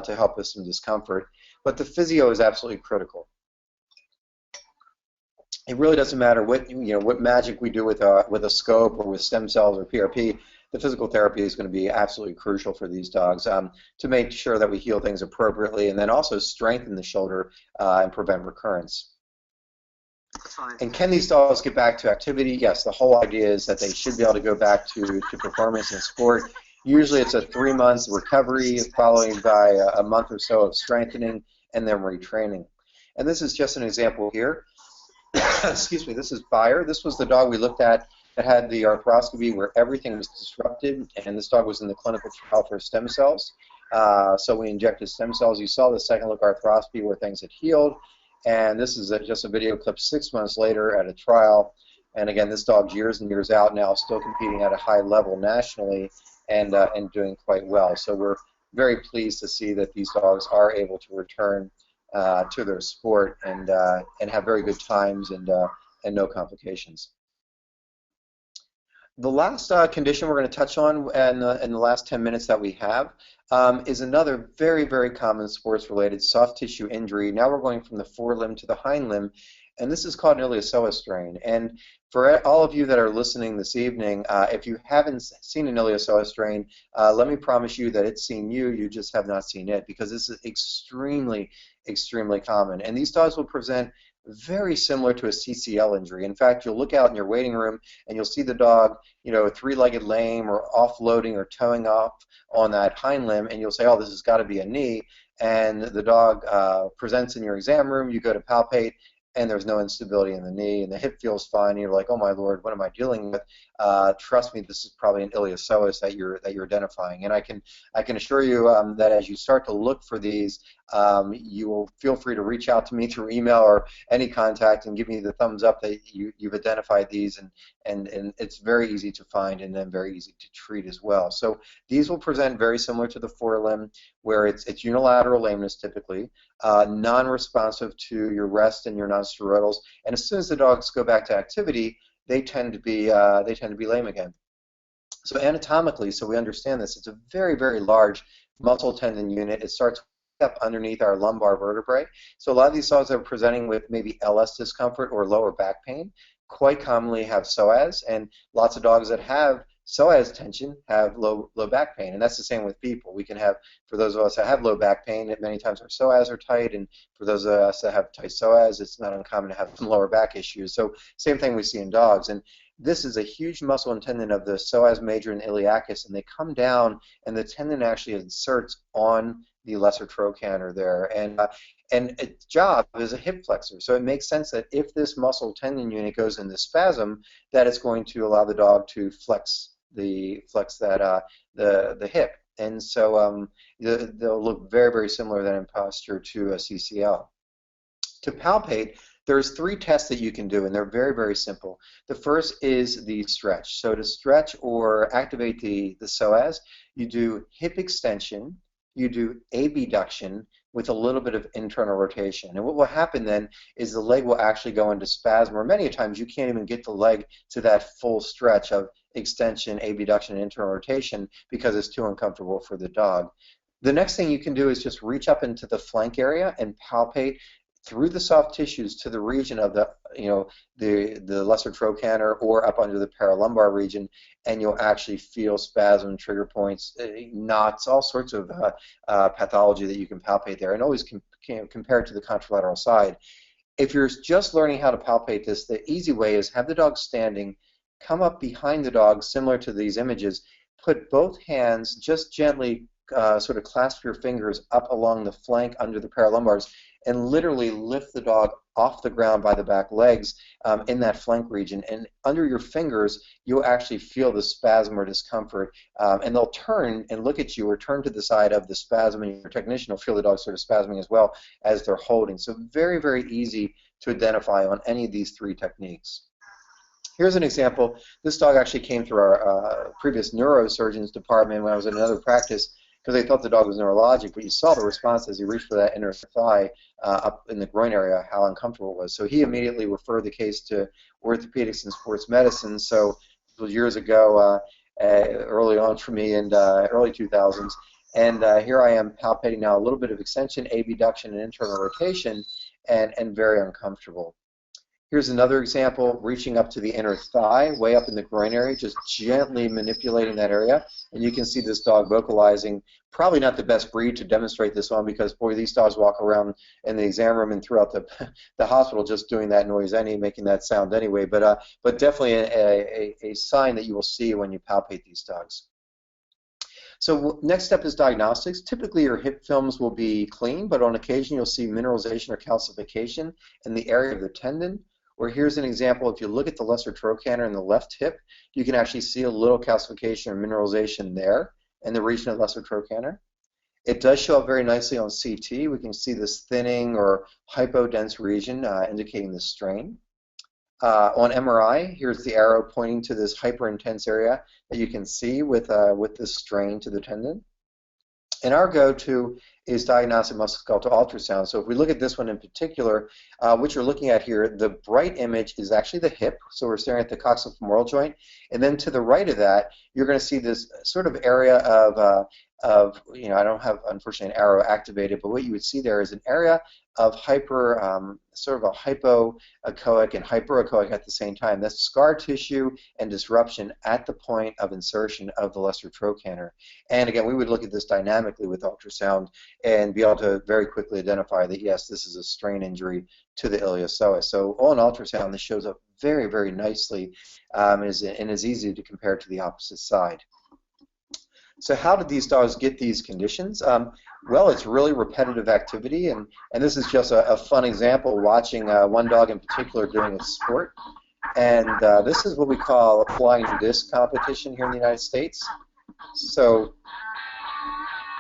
to help with some discomfort. But the physio is absolutely critical. It really doesn't matter what magic we do with a scope or with stem cells or PRP. The physical therapy is going to be absolutely crucial for these dogs to make sure that we heal things appropriately and then also strengthen the shoulder and prevent recurrence. And can these dogs get back to activity? Yes, the whole idea is that they should be able to go back to performance in sport. Usually it's a 3 months recovery followed by a month or so of strengthening and then retraining. And this is just an example here. Excuse me, this is Bayer. This was the dog we looked at that had the arthroscopy where everything was disrupted, and this dog was in the clinical trial for stem cells. So we injected stem cells. You saw the second look arthroscopy where things had healed, and this is just a video clip 6 months later at a trial. And again, this dog's years and years out now, still competing at a high level nationally and doing quite well. So we're very pleased to see that these dogs are able to return to their sport and have very good times and no complications. The last condition we're going to touch on in the last 10 minutes that we have is another very, very common sports-related soft tissue injury. Now we're going from the forelimb to the hind limb, and this is called an iliopsoas strain. And for all of you that are listening this evening, if you haven't seen an iliopsoas strain, let me promise you that it's seen you, you just have not seen it, because this is extremely, extremely common. And these dogs will present very similar to a CCL injury. In fact, you'll look out in your waiting room and you'll see the dog, you know, three-legged lame or offloading or towing off on that hind limb, and you'll say, oh, this has got to be a knee. And the dog presents in your exam room, you go to palpate, and there's no instability in the knee, and the hip feels fine, and you're like, oh my Lord, what am I dealing with? Trust me, this is probably an iliopsoas that you're identifying. And I can assure you that as you start to look for these, you will feel free to reach out to me through email or any contact and give me the thumbs up that you've identified these, and it's very easy to find and then very easy to treat as well. So these will present very similar to the forelimb, where it's unilateral lameness typically, non-responsive to your rest and your non-steroidals, and as soon as the dogs go back to activity, they tend to be lame again. So anatomically, so we understand this, it's a very, very large muscle tendon unit. It starts up underneath our lumbar vertebrae. So a lot of these dogs that are presenting with maybe LS discomfort or lower back pain quite commonly have psoas, and lots of dogs that have psoas tension have low back pain, and that's the same with people. We can have, for those of us that have low back pain, many times our psoas are tight, and for those of us that have tight psoas, it's not uncommon to have some lower back issues. So same thing we see in dogs, and this is a huge muscle and tendon of the psoas major and iliacus, and they come down, and the tendon actually inserts on the lesser trochanter there, and its job is a hip flexor. So it makes sense that if this muscle tendon unit goes into spasm, that it's going to allow the dog to flex the hip, and so they'll look very, very similar then in posture to a CCL. To palpate, there's 3 tests that you can do, and they're very, very simple. The first is the stretch. So to stretch or activate the psoas, you do hip extension, you do abduction with a little bit of internal rotation. And what will happen then is the leg will actually go into spasm, or many times you can't even get the leg to that full stretch of extension, abduction, and internal rotation because it's too uncomfortable for the dog. The next thing you can do is just reach up into the flank area and palpate through the soft tissues to the region of the lesser trochanter or up under the paralumbar region, and you'll actually feel spasm, trigger points, knots, all sorts of pathology that you can palpate there, and always compare it to the contralateral side. If you're just learning how to palpate this, the easy way is have the dog standing, come up behind the dog, similar to these images, put both hands, just gently sort of clasp your fingers up along the flank under the paralumbars, and literally lift the dog off the ground by the back legs in that flank region. And under your fingers, you'll actually feel the spasm or discomfort, and they'll turn and look at you or turn to the side of the spasm, and your technician will feel the dog sort of spasming as well as they're holding. So very, very easy to identify on any of these 3 techniques. Here's an example. This dog actually came through our previous neurosurgeon's department when I was in another practice, because they thought the dog was neurologic, but you saw the response as he reached for that inner thigh up in the groin area, how uncomfortable it was. So he immediately referred the case to orthopedics and sports medicine. So it was years ago, early on for me in early 2000s. And here I am palpating now a little bit of extension, abduction, and internal rotation, and very uncomfortable. Here's another example, reaching up to the inner thigh, way up in the groin area, just gently manipulating that area. And you can see this dog vocalizing. Probably not the best breed to demonstrate this on, because, boy, these dogs walk around in the exam room and throughout the hospital just doing that noise, making that sound anyway. But definitely a sign that you will see when you palpate these dogs. So next step is diagnostics. Typically your hip films will be clean, but on occasion you'll see mineralization or calcification in the area of the tendon. Or here's an example. If you look at the lesser trochanter in the left hip, you can actually see a little calcification or mineralization there in the region of lesser trochanter. It does show up very nicely on CT. We can see this thinning or hypodense region indicating the strain. On MRI, here's the arrow pointing to this hyperintense area that you can see with this strain to the tendon. And our go-to is diagnostic musculoskeletal ultrasound. So if we look at this one in particular, what you're looking at here, the bright image is actually the hip. So we're staring at the coxofemoral joint. And then to the right of that, you're going to see this sort of area I don't have, unfortunately, an arrow activated, but what you would see there is an area of sort of a hypoechoic and hyperechoic at the same time. That's scar tissue and disruption at the point of insertion of the lesser trochanter. And again, we would look at this dynamically with ultrasound and be able to very quickly identify that, yes, this is a strain injury to the iliopsoas. So on ultrasound, this shows up very, very nicely and is easy to compare to the opposite side. So how did these dogs get these conditions? Well, it's really repetitive activity, and this is just a fun example, watching one dog in particular doing a sport. And this is what we call a flying disc competition here in the United States. So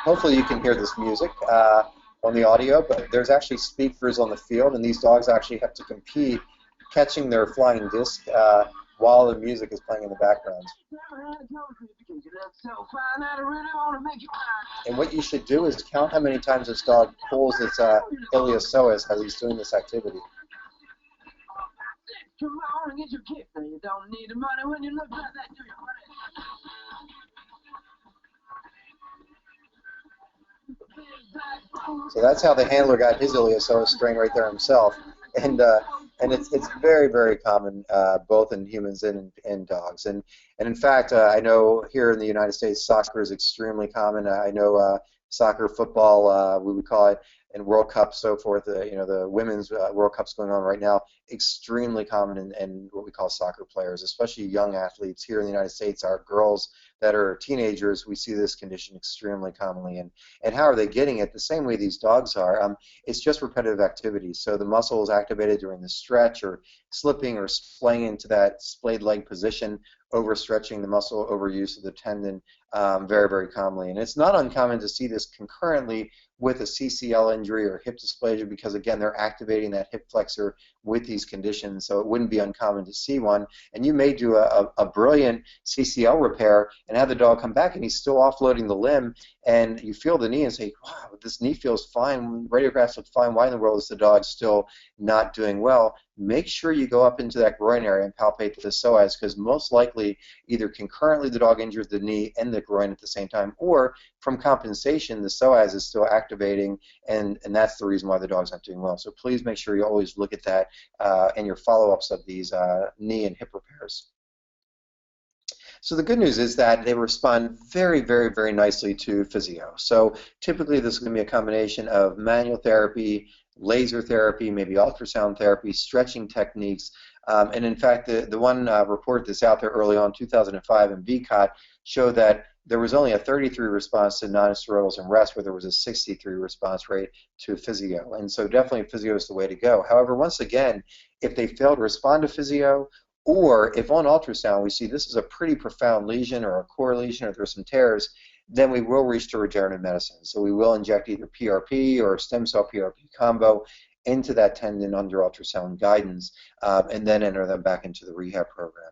hopefully you can hear this music on the audio, but there's actually speakers on the field, and these dogs actually have to compete catching their flying disc while the music is playing in the background. And what you should do is count how many times this dog pulls its iliopsoas as he's doing this activity. So that's how the handler got his iliopsoas strain right there himself. And it's very, very common both in humans and in dogs. And in fact, I know here in the United States, soccer is extremely common. I know soccer, football, we would call it, and World Cup, so forth. The women's World Cup's going on right now. Extremely common in what we call soccer players, especially young athletes here in the United States. Our girls that are teenagers, we see this condition extremely commonly. And how are they getting it? The same way these dogs are. It's just repetitive activity. So the muscle is activated during the stretch, or slipping or splaying into that splayed leg position, overstretching the muscle, overuse of the tendon, very, very commonly. And it's not uncommon to see this concurrently with a CCL injury or hip dysplasia, because again, they're activating that hip flexor with these conditions, so it wouldn't be uncommon to see one. And you may do a brilliant CCL repair and have the dog come back and he's still offloading the limb, and you feel the knee and say, wow, this knee feels fine, radiographs look fine, why in the world is the dog still not doing well? Make sure you go up into that groin area and palpate the psoas, because most likely either concurrently the dog injures the knee and the groin at the same time, or from compensation the psoas is still activating, and that's the reason why the dog's not doing well. So please make sure you always look at that in your follow-ups of these knee and hip repairs. So the good news is that they respond very, very, very nicely to physio. So typically this is going to be a combination of manual therapy, laser therapy, maybe ultrasound therapy, stretching techniques. And in fact, the one report that's out there early on, 2005 in VCOT, showed that there was only a 33 response to non-steroidals and rest, where there was a 63 response rate to physio. And so definitely physio is the way to go. However, once again, if they fail to respond to physio, or if on ultrasound we see this is a pretty profound lesion or a core lesion or there's some tears, then we will reach to regenerative medicine. So we will inject either PRP or stem cell PRP combo into that tendon under ultrasound guidance, and then enter them back into the rehab program.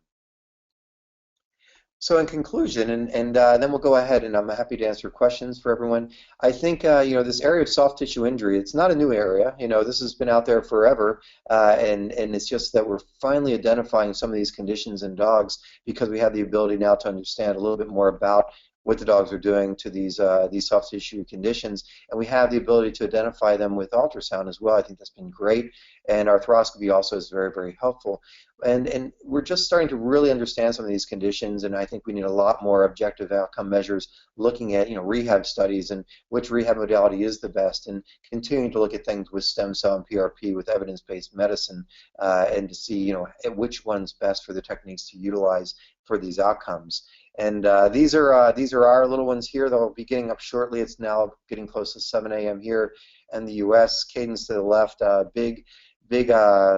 So in conclusion, and then we'll go ahead, and I'm happy to answer questions for everyone. I think this area of soft tissue injury, it's not a new area. This has been out there forever, and it's just that we're finally identifying some of these conditions in dogs, because we have the ability now to understand a little bit more about what the dogs are doing to these soft tissue conditions, and we have the ability to identify them with ultrasound as well. I think that's been great, and arthroscopy also is very, very helpful. And we're just starting to really understand some of these conditions, and I think we need a lot more objective outcome measures, looking at rehab studies and which rehab modality is the best, and continuing to look at things with stem cell and PRP with evidence-based medicine, and to see which one's best for the techniques to utilize for these outcomes. And these are our little ones here. They'll be getting up shortly. It's now getting close to 7 a.m. here in the U.S. Cadence to the left, big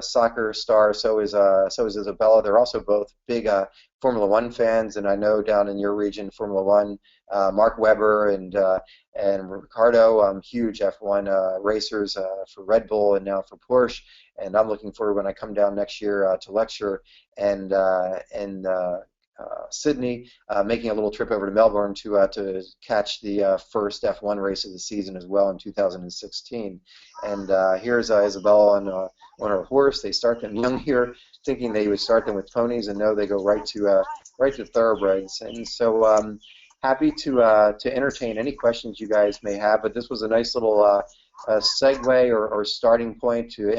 soccer star. So is Isabella. They're also both big Formula One fans, and I know down in your region, Formula One, Mark Webber and Ricardo, huge F1 racers for Red Bull and now for Porsche. And I'm looking forward when I come down next year to lecture and Sydney, making a little trip over to Melbourne to catch the first F1 race of the season as well in 2016. And here's Isabella on her horse. They start them young here, thinking they would start them with ponies, and no, they go right to thoroughbreds. And so happy to entertain any questions you guys may have. But this was a nice little segue or starting point to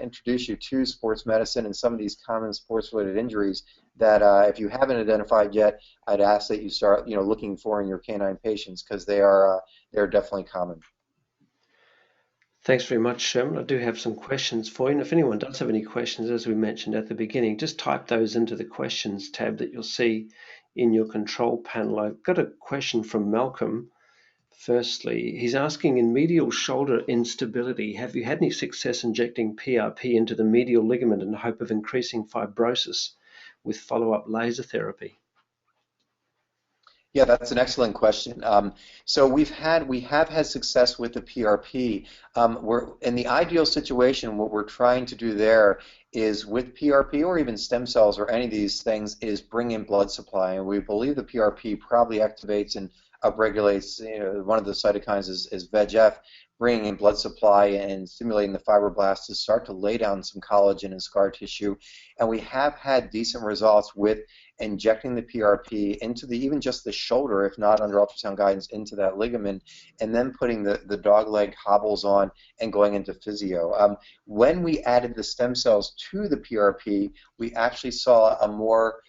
introduce you to sports medicine and some of these common sports-related injuries that if you haven't identified yet, I'd ask that you start looking for in your canine patients, because they're definitely common. Thanks very much, Sherman. I do have some questions for you. And if anyone does have any questions, as we mentioned at the beginning, just type those into the questions tab that you'll see in your control panel. I've got a question from Malcolm. Firstly, he's asking, in medial shoulder instability, have you had any success injecting PRP into the medial ligament in hope of increasing fibrosis with follow-up laser therapy? Yeah, that's an excellent question. So we have had success with the PRP. We're in the ideal situation. What we're trying to do there is with PRP or even stem cells or any of these things is bring in blood supply, and we believe the PRP probably activates and upregulates. One of the cytokines is VEGF, bringing in blood supply and stimulating the fibroblasts to start to lay down some collagen and scar tissue. And we have had decent results with injecting the PRP into even just the shoulder, if not under ultrasound guidance, into that ligament, and then putting the dog leg hobbles on and going into physio. When we added the stem cells to the PRP, we actually saw a more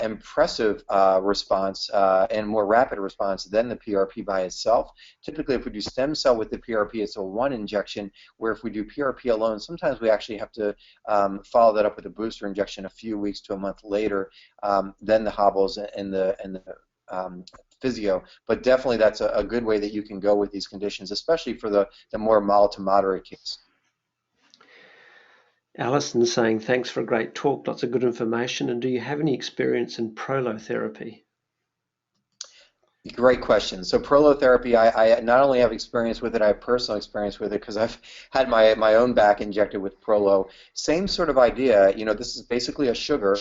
impressive response and more rapid response than the PRP by itself. Typically, if we do stem cell with the PRP, it's a one injection, where if we do PRP alone, sometimes we actually have to follow that up with a booster injection a few weeks to a month later, then the hobbles and the physio. But definitely that's a good way that you can go with these conditions, especially for the more mild to moderate case. Alison saying, thanks for a great talk, lots of good information, and do you have any experience in prolotherapy? Great question. So prolotherapy, I not only have experience with it, I have personal experience with it because I've had my own back injected with prolo. Same sort of idea. This is basically a sugar,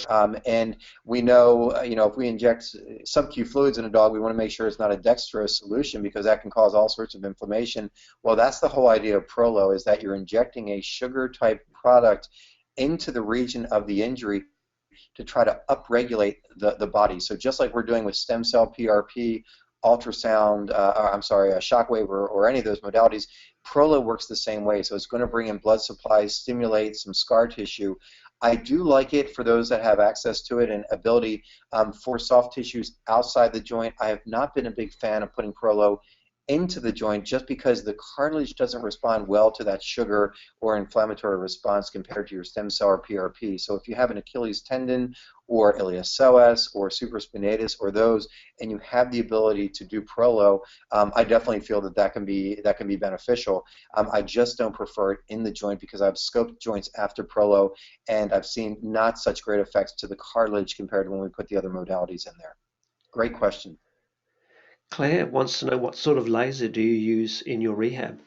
and we know, if we inject sub-Q fluids in a dog, we want to make sure it's not a dextrose solution because that can cause all sorts of inflammation. Well, that's the whole idea of prolo, is that you're injecting a sugar-type product into the region of the injury to try to upregulate the body. So just like we're doing with stem cell PRP, ultrasound, shockwave, or any of those modalities, Prolo works the same way. So it's going to bring in blood supply, stimulate some scar tissue. I do like it for those that have access to it and ability for soft tissues outside the joint. I have not been a big fan of putting Prolo into the joint just because the cartilage doesn't respond well to that sugar or inflammatory response compared to your stem cell or PRP. So if you have an Achilles tendon or iliopsoas or supraspinatus or those, and you have the ability to do Prolo, I definitely feel that can be beneficial. I just don't prefer it in the joint because I've scoped joints after Prolo, and I've seen not such great effects to the cartilage compared to when we put the other modalities in there. Great question. Claire wants to know, what sort of laser do you use in your rehab?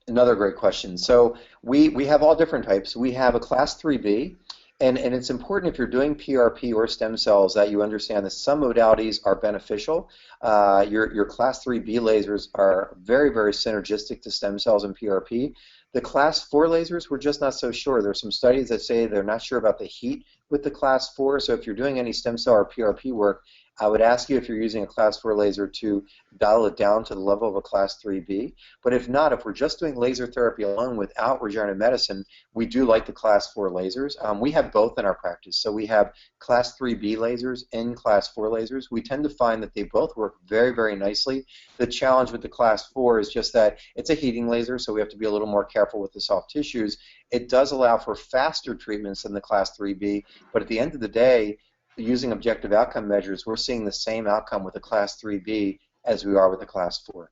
Another great question. So we have all different types. We have a class 3B, and it's important if you're doing PRP or stem cells that you understand that some modalities are beneficial. Your class 3B lasers are very, very synergistic to stem cells and PRP. The class 4 lasers, we're just not so sure. There's some studies that say they're not sure about the heat with the class 4, so if you're doing any stem cell or PRP work, I would ask you if you're using a class 4 laser to dial it down to the level of a class 3B. But if not, if we're just doing laser therapy alone without regenerative medicine, we do like the class 4 lasers. We have both in our practice. So we have class 3B lasers and class 4 lasers. We tend to find that they both work very, very nicely. The challenge with the class 4 is just that it's a heating laser, so we have to be a little more careful with the soft tissues. It does allow for faster treatments than the class 3B, but at the end of the day, using objective outcome measures, we're seeing the same outcome with a class 3B as we are with a class 4.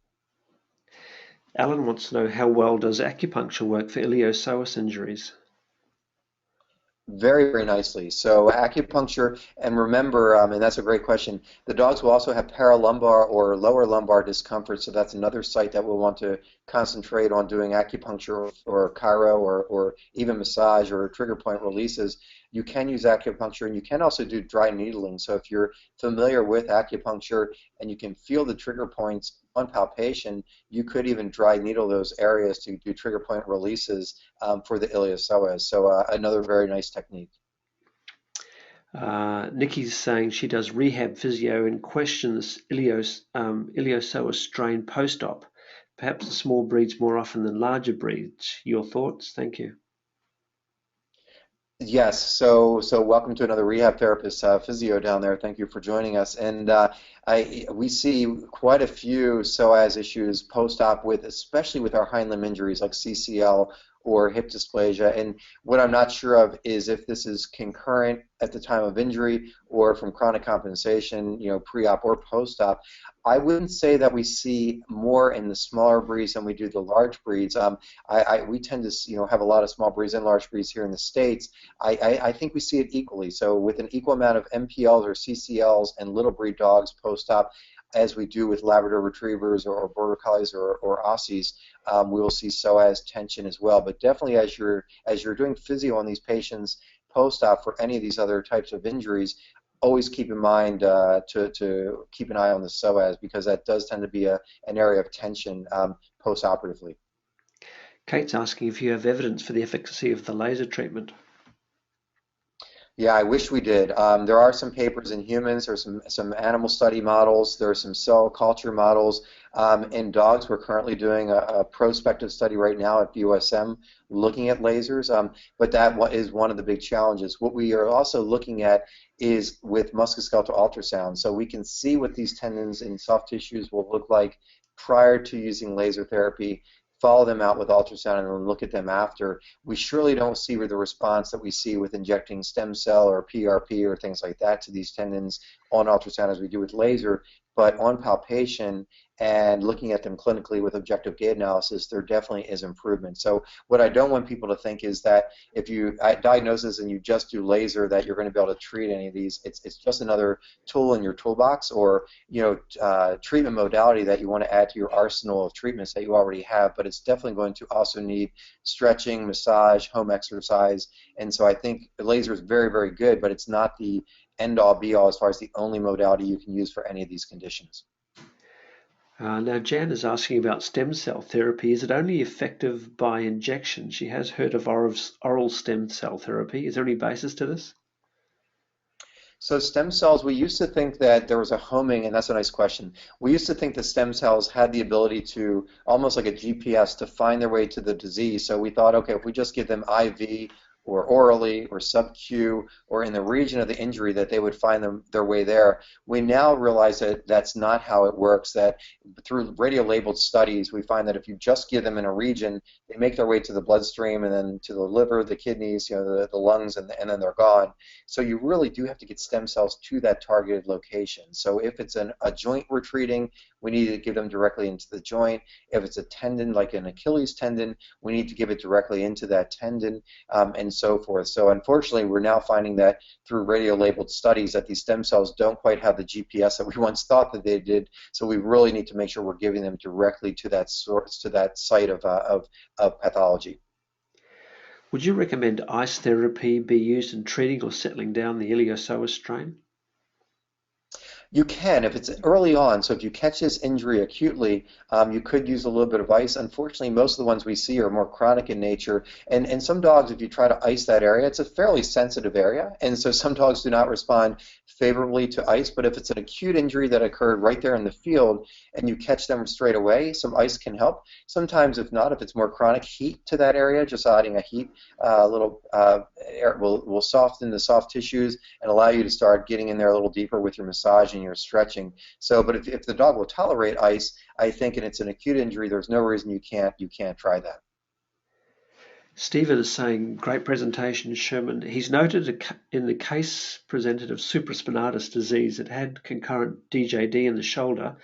Alan wants to know, how well does acupuncture work for iliopsoas injuries? Very, very nicely. So acupuncture, and remember, and that's a great question, the dogs will also have paralumbar or lower lumbar discomfort, so that's another site that we'll want to concentrate on doing acupuncture or chiro or even massage or trigger point releases. You can use acupuncture and you can also do dry needling. So if you're familiar with acupuncture and you can feel the trigger points on palpation, you could even dry needle those areas to do trigger point releases for the iliopsoas. So another very nice technique. Nikki's saying she does rehab physio and questions iliopsoas strain post-op. Perhaps the small breeds more often than larger breeds. Your thoughts? Thank you. Yes, so welcome to another rehab therapist, physio down there. Thank you for joining us. And we see quite a few psoas issues post-op with, especially with our hind limb injuries like CCL or hip dysplasia. And what I'm not sure of is if this is concurrent at the time of injury or from chronic compensation, pre-op or post-op. I wouldn't say that we see more in the smaller breeds than we do the large breeds. We tend to, have a lot of small breeds and large breeds here in the States. I think we see it equally. So with an equal amount of MPLs or CCLs and little breed dogs post-op, as we do with Labrador Retrievers or Border Collies or Aussies, we will see psoas tension as well. But definitely, as you're doing physio on these patients post-op for any of these other types of injuries, always keep in mind to keep an eye on the psoas because that does tend to be an area of tension post-operatively. Kate's asking if you have evidence for the efficacy of the laser treatment. Yeah, I wish we did. There are some papers in humans, there's some animal study models, there are some cell culture models. In dogs, we're currently doing a prospective study right now at BUSM looking at lasers, but that is one of the big challenges. What we are also looking at is with musculoskeletal ultrasound, so we can see what these tendons and soft tissues will look like prior to using laser therapy, follow them out with ultrasound, and then look at them after. We surely don't see the response that we see with injecting stem cell or PRP or things like that to these tendons on ultrasound as we do with laser, but on palpation and looking at them clinically with objective gait analysis, there definitely is improvement. So what I don't want people to think is that if you diagnose this and you just do laser that you're going to be able to treat any of these. It's just another tool in your toolbox or treatment modality that you want to add to your arsenal of treatments that you already have, but it's definitely going to also need stretching, massage, home exercise. And so I think the laser is very, very good, but it's not the end-all be-all as far as the only modality you can use for any of these conditions. Now, Jan is asking about stem cell therapy. Is it only effective by injection? She has heard of oral stem cell therapy. Is there any basis to this? So stem cells, we used to think that there was a homing, and that's a nice question. We used to think that stem cells had the ability to, almost like a GPS, to find their way to the disease. So we thought, okay, if we just give them IV or orally or sub-Q or in the region of the injury, that they would find their way there. We now realize that that's not how it works, that through radio-labeled studies, we find that if you just give them in a region, they make their way to the bloodstream and then to the liver, the kidneys, the lungs, and then they're gone. So you really do have to get stem cells to that targeted location. So if it's a joint we're treating, we need to give them directly into the joint. If it's a tendon, like an Achilles tendon, we need to give it directly into that tendon, and so forth. So unfortunately, we're now finding that through radio-labeled studies that these stem cells don't quite have the GPS that we once thought that they did. So we really need to make sure we're giving them directly to that source, to that site of pathology. Would you recommend ice therapy be used in treating or settling down the iliopsoas strain? You can if it's early on. So if you catch this injury acutely, you could use a little bit of ice. Unfortunately, most of the ones we see are more chronic in nature. And some dogs, if you try to ice that area, it's a fairly sensitive area. And so some dogs do not respond favorably to ice. But if it's an acute injury that occurred right there in the field and you catch them straight away, some ice can help. Sometimes, if not, if it's more chronic, heat to that area, just adding a heat, little air will soften the soft tissues and allow you to start getting in there a little deeper with your massage and your stretching. So, but if the dog will tolerate ice, I think, and it's an acute injury, there's no reason you can't try that. Stephen is saying, great presentation, Sherman. He's noted in the case presented of supraspinatus disease, it had concurrent DJD in the shoulder.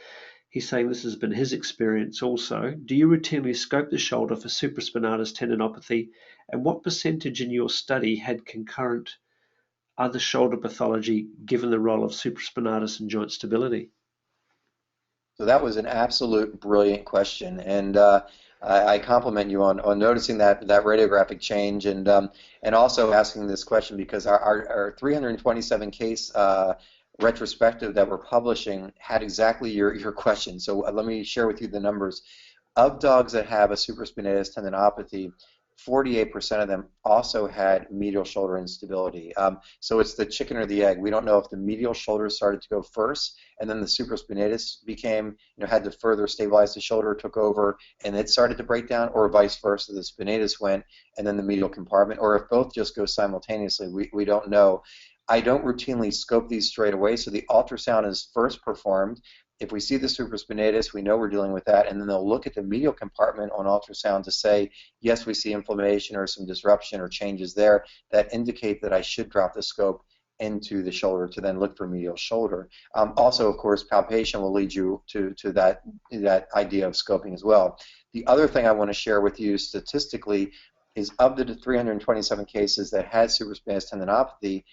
He's saying this has been his experience also. Do you routinely scope the shoulder for supraspinatus tendinopathy? And what percentage in your study had concurrent other shoulder pathology given the role of supraspinatus and joint stability? So that was an absolute brilliant question, and I compliment you on noticing that radiographic change, and also asking this question because our 327 case retrospective that we're publishing had exactly your question. So let me share with you the numbers. Of dogs that have a supraspinatus tendinopathy, 48% of them also had medial shoulder instability. So it's the chicken or the egg. We don't know if the medial shoulder started to go first, and then the supraspinatus became, had to further stabilize the shoulder, took over, and it started to break down, or vice versa, the spinatus went, and then the medial compartment, or if both just go simultaneously. We don't know. I don't routinely scope these straight away, so the ultrasound is first performed. If we see the supraspinatus, we know we're dealing with that, and then they'll look at the medial compartment on ultrasound to say, yes, we see inflammation or some disruption or changes there that indicate that I should drop the scope into the shoulder to then look for medial shoulder. Also, of course, palpation will lead you to that idea of scoping as well. The other thing I want to share with you statistically is of the 327 cases that had supraspinatus tendinopathy,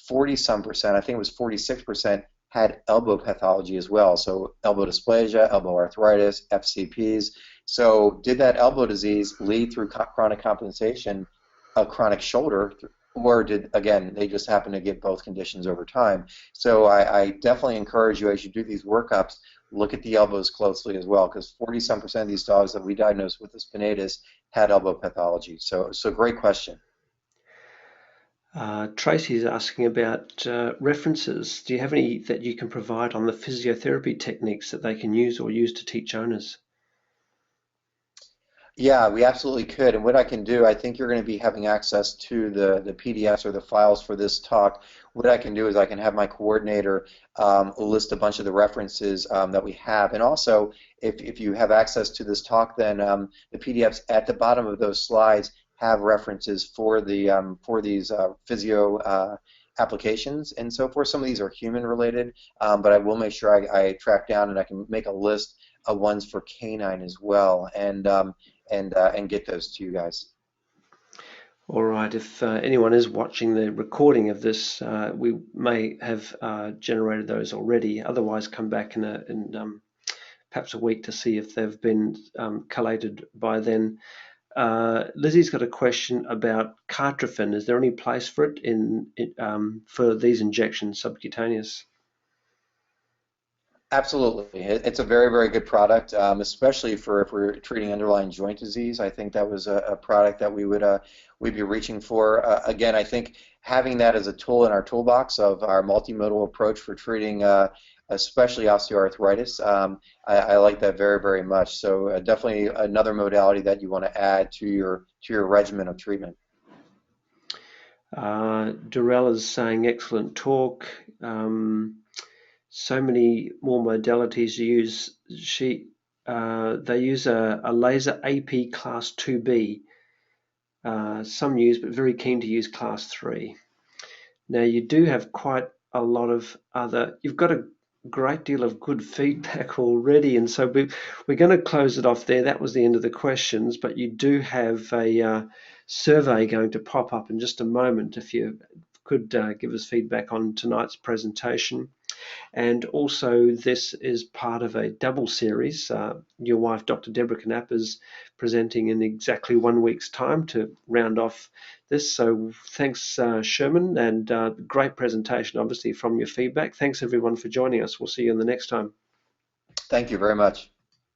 40-some percent, I think it was 46%, had elbow pathology as well. So elbow dysplasia, elbow arthritis, FCPs. So did that elbow disease lead through chronic compensation of chronic shoulder, or did, again, they just happen to get both conditions over time? So I definitely encourage you, as you do these workups, look at the elbows closely as well, because 40-some percent of these dogs that we diagnosed with the spinatus had elbow pathology. So great question. Tracy's asking about references. Do you have any that you can provide on the physiotherapy techniques that they can use or use to teach owners? Yeah, we absolutely could. And what I can do, I think you're going to be having access to the PDFs or the files for this talk. What I can do is I can have my coordinator list a bunch of the references that we have. And also, if you have access to this talk, then the PDFs at the bottom of those slides have references for these physio applications and so forth. Some of these are human related, but I will make sure I track down and I can make a list of ones for canine as well, and get those to you guys. All right, if anyone is watching the recording of this, we may have generated those already. Otherwise, come back in perhaps a week to see if they've been collated by then. Lizzie's got a question about Cartrophin. Is there any place for it for these injections, subcutaneous? Absolutely. It's a very, very good product, especially for if we're treating underlying joint disease. I think that was a product that we'd be reaching for. Again, I think having that as a tool in our toolbox of our multimodal approach for treating especially osteoarthritis, I like that very, very much. So definitely another modality that you want to add to your regimen of treatment. Durell is saying excellent talk. So many more modalities to use. They use a laser AP class 2B. Some use, but very keen to use class 3. Now you do have quite a lot of you've got a great deal of good feedback already, and so we're going to close it off there. That was the end of the questions, but you do have a survey going to pop up in just a moment if you could give us feedback on tonight's presentation. And also, this is part of a double series. Your wife, Dr. Deborah Canapp, is presenting in exactly 1 week's time to round off this. So thanks, Sherman, and great presentation, obviously, from your feedback. Thanks, everyone, for joining us. We'll see you in the next time. Thank you very much.